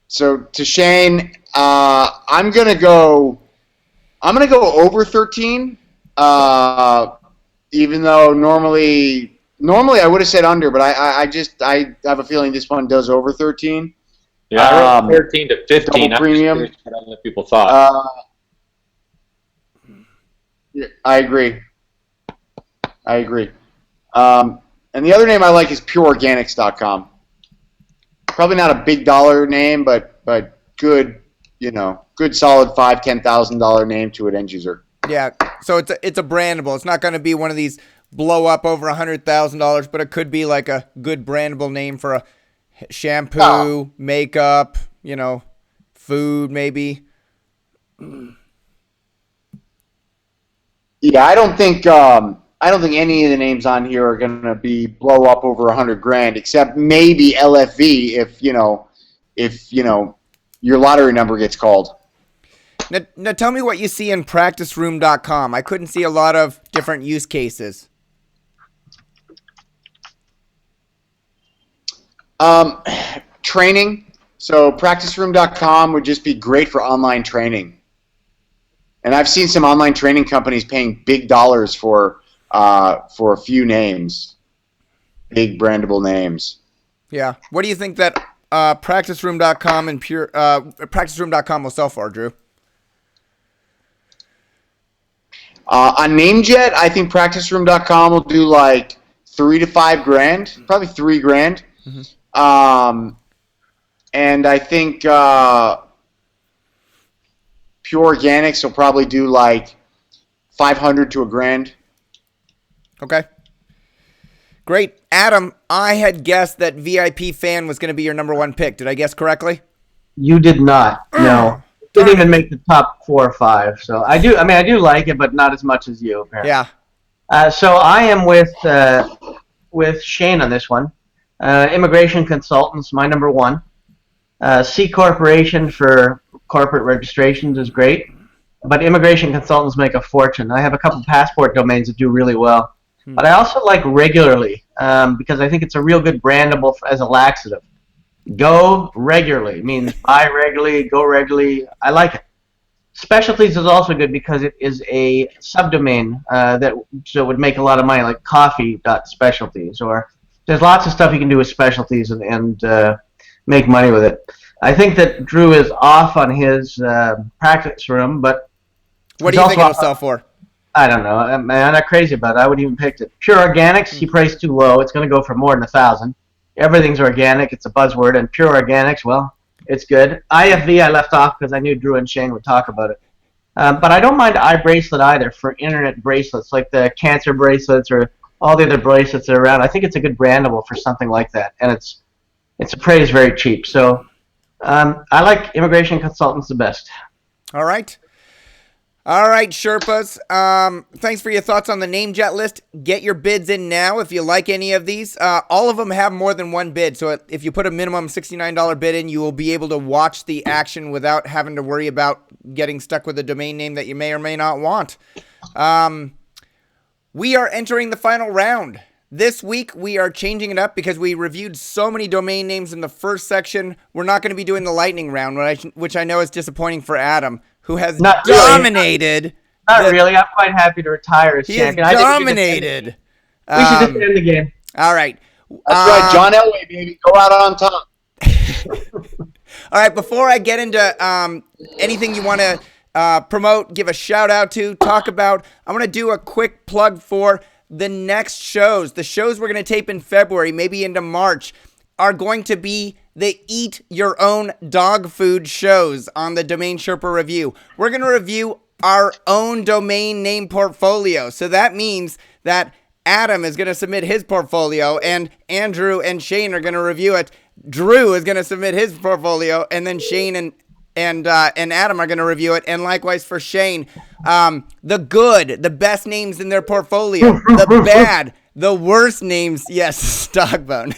So to Shane, I'm gonna go over 13. Even though normally I would have said under, but I have a feeling this one does over 13.
Yeah, I wrote 13 to 15.
Double premium.
I don't know what people thought.
Yeah, I agree. And the other name I like is pureorganics.com. Probably not a big dollar name, but good, good solid $5,000-$10,000 name to an end user.
Yeah, so it's a brandable. It's not going to be one of these blow up over $100,000, but it could be like a good brandable name for a shampoo, makeup, food maybe.
Yeah, I don't think any of the names on here are going to be blow up over $100,000, except maybe LFV if your lottery number gets called.
Now tell me what you see in PracticeRoom.com. I couldn't see a lot of different use cases.
Training. So PracticeRoom.com would just be great for online training. And I've seen some online training companies paying big dollars for a few names, big brandable names.
Yeah. What do you think that PracticeRoom.com and PracticeRoom.com will sell for, Drew?
On NameJet, I think PracticeRoom.com will do like $3,000 to $5,000, probably $3,000. Mm-hmm. And I think Pure Organics will probably do like $500 to $1,000.
Okay. Great. Adam, I had guessed that VIP Fan was going to be your number 1 pick. Did I guess correctly?
You did not. No. Didn't even make the top 4 or 5. So I do like it, but not as much as you, apparently.
Yeah.
So I am with Shane on this one. Immigration Consultants, my number 1. C Corporation for corporate registrations is great, but immigration consultants make a fortune. I have a couple passport domains that do really well. But I also like Regularly because I think it's a real good brandable as a laxative. Go regularly means buy regularly, go regularly. I like it. Specialties is also good because it is a subdomain that would make a lot of money, like coffee.specialties. Or there's lots of stuff you can do with specialties and make money with it. I think that Drew is off on his practice room, but
what do you think it'll sell for?
I don't know. I'm not crazy about it. I wouldn't even pick it. Pure Organics, he priced too low. It's going to go for more than $1,000. Everything's organic. It's a buzzword. And Pure Organics, well, it's good. IFV I left off because I knew Drew and Shane would talk about it. But I don't mind iBracelet either for internet bracelets, like the cancer bracelets or all the other bracelets that are around. I think it's a good brandable for something like that. And it's appraised very cheap. So I like Immigration Consultants the best.
All right. All right, Sherpas. Thanks for your thoughts on the NameJet list. Get your bids in now if you like any of these. All of them have more than 1 bid, so if you put a minimum $69 bid in, you will be able to watch the action without having to worry about getting stuck with a domain name that you may or may not want. We are entering the final round. This week, we are changing it up because we reviewed so many domain names in the first section. We're not going to be doing the lightning round, which I know is disappointing for Adam, who has dominated.
Not really. I'm quite happy to retire as champion.
He has dominated.
We should just end the game.
All right.
That's right. John Elway, baby. Go out on top.
All right. Before I get into anything you want to promote, give a shout out to, talk about, I'm going to do a quick plug for the next shows. The shows we're going to tape in February, maybe into March, are going to be the Eat Your Own Dog Food shows on the DomainSherpa Review. We're going to review our own domain name portfolio. So that means that Adam is going to submit his portfolio, and Andrew and Shane are going to review it. Drew is going to submit his portfolio, and then Shane and Adam are going to review it, and likewise for Shane. The good, the best names in their portfolio. The bad, the worst names. Yes, Stockbone.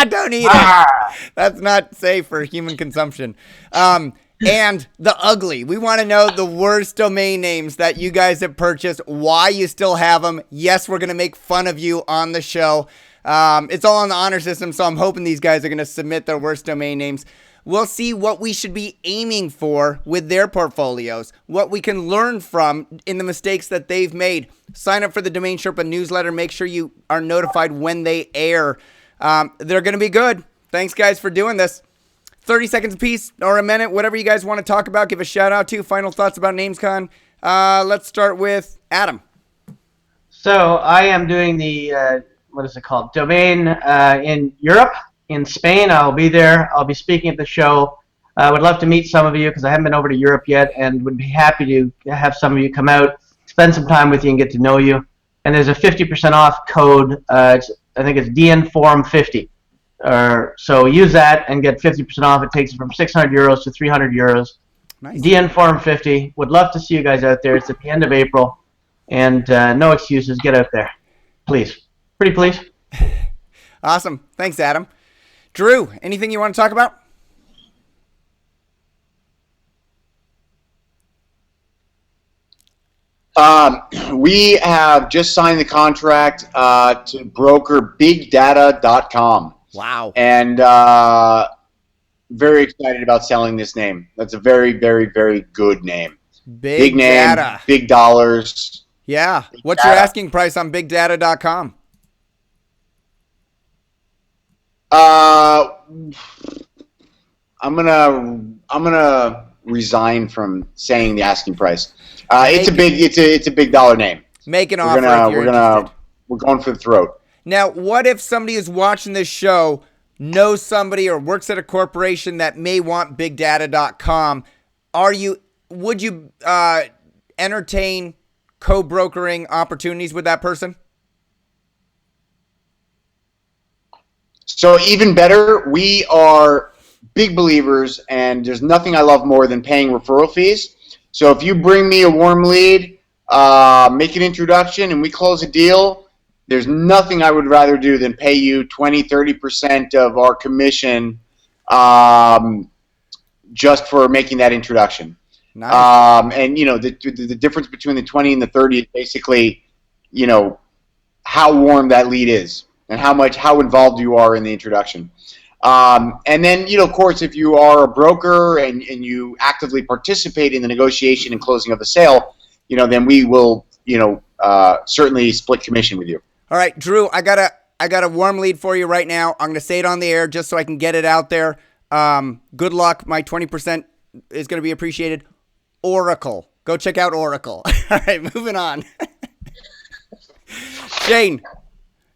Don't eat it. That's not safe for human consumption. And the ugly. We want to know the worst domain names that you guys have purchased, why you still have them. Yes, we're going to make fun of you on the show. It's all on the honor system, so I'm hoping these guys are going to submit their worst domain names. We'll see what we should be aiming for with their portfolios, what we can learn from in the mistakes that they've made. Sign up for the Domain Sherpa newsletter. Make sure you are notified when they air. They're going to be good. Thanks, guys, for doing this. 30 seconds apiece or a minute, whatever you guys want to talk about, give a shout out to. Final thoughts about NamesCon. Let's start with Adam.
So I am doing the, what is it called? Domain in Europe, in Spain. I'll be there. I'll be speaking at the show. I would love to meet some of you because I haven't been over to Europe yet, and would be happy to have some of you come out, spend some time with you and get to know you. And there's a 50% off code. I think it's DNForum50. So use that and get 50% off. It takes it from 600 euros to 300 euros.
Nice.
DNForum50. Would love to see you guys out there. It's at the end of April. And no excuses. Get out there. Please. Pretty please.
Awesome. Thanks, Adam. Drew, anything you want to talk about?
We have just signed the contract to broker bigdata.com.
Wow.
And very excited about selling this name. That's a very, very, very good name. Big name,
data.
Big dollars.
Yeah.
Big
What's
data.
your asking price on bigdata.com?
I'm gonna resign from saying the asking price. It's a big dollar name.
Make an offer if you're interested.
We're going for the throat.
Now, what if somebody who's watching this show knows somebody or works at a corporation that may want bigdata.com? Would you entertain co-brokering opportunities with that person?
So even better, we are big believers, and there's nothing I love more than paying referral fees. So if you bring me a warm lead, make an introduction, and we close a deal, there's nothing I would rather do than pay you 20-30% of our commission just for making that introduction.
Nice.
And the difference between the 20 and the 30 is basically, how warm that lead is and how involved you are in the introduction. And then, of course, if you are a broker and you actively participate in the negotiation and closing of the sale, then we will, certainly split commission with you.
All right, Drew, I got a warm lead for you right now. I'm going to say it on the air just so I can get it out there. Good luck. My 20% is going to be appreciated. Oracle. Go check out Oracle. All right, moving on. Shane,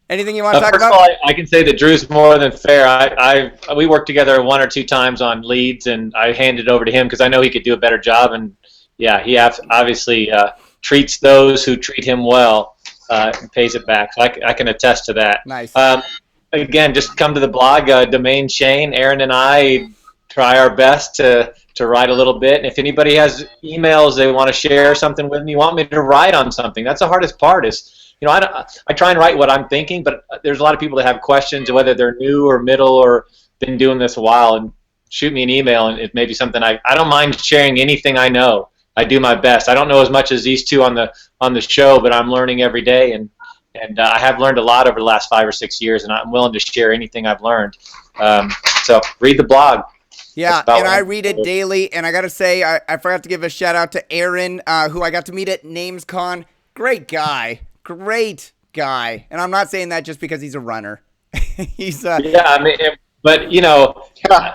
anything you want to talk
First
about?
of all, I can say that Drew's more than fair. We worked together 1 or 2 times on leads, and I handed it over to him because I know he could do a better job. And yeah, he obviously treats those who treat him well and pays it back. So I can attest to that.
Nice.
Again, just come to the blog, Domain Shane. Aaron and I try our best to write a little bit. And if anybody has emails they want to share something with me, want me to write on something, that's the hardest part is, I try and write what I'm thinking, but there's a lot of people that have questions, whether they're new or middle or been doing this a while, and shoot me an email, and it may be something I don't mind sharing anything I know. I do my best. I don't know as much as these two on the show, but I'm learning every day, and I have learned a lot over the last 5 or 6 years, and I'm willing to share anything I've learned. So read the blog.
Yeah, and I read it daily, and I got to say, I forgot to give a shout out to Aaron, who I got to meet at NamesCon. Great guy. And I'm not saying that just because he's a runner. He's
but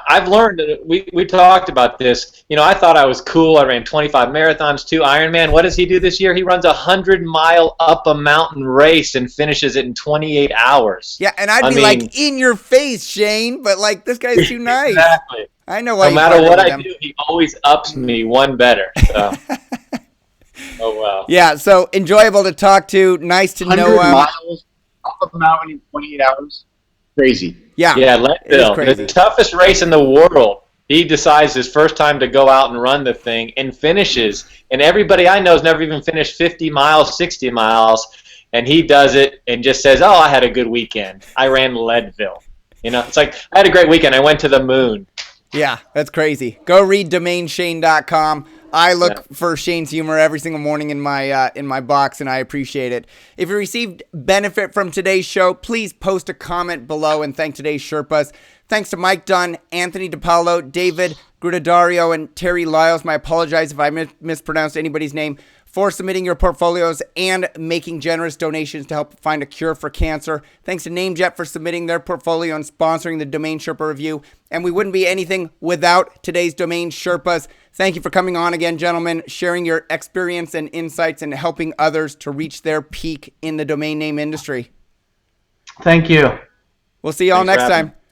I've learned that we talked about this. I thought I was cool. I ran 25 marathons, 2 Ironman. What does he do this year? He runs a 100-mile up a mountain race and finishes it in 28 hours.
Yeah, and I'd be like, in your face, Shane, but like, this guy's too nice.
Exactly.
I know why.
No matter what I do, he always ups me one better. So. Oh, wow.
Yeah, so enjoyable to talk to. Nice to
100
know.
miles up a mountain in 28 hours. Crazy.
Yeah,
Yeah,
it is
Leadville,
crazy.
the toughest race in the world. He decides his first time to go out and run the thing and finishes. And everybody I know has never even finished 50 miles, 60 miles. And he does it and just says, oh, I had a good weekend. I ran Leadville. You know, it's like, I had a great weekend. I went to the moon.
Yeah, that's crazy. Go read DomainShane.com. I look for Shane's humor every single morning in my box, and I appreciate it. If you received benefit from today's show, please post a comment below and thank today's Sherpas. Thanks to Mike Dunn, Anthony DiPaolo, David Grudario, and Terry Lyles. I apologize if I mispronounced anybody's name, for submitting your portfolios and making generous donations to help find a cure for cancer. Thanks to NameJet for submitting their portfolio and sponsoring the Domain Sherpa Review. And we wouldn't be anything without today's Domain Sherpas. Thank you for coming on again, gentlemen, sharing your experience and insights and helping others to reach their peak in the domain name industry.
Thank you.
We'll see you all
Thanks for
next
having
time.
me.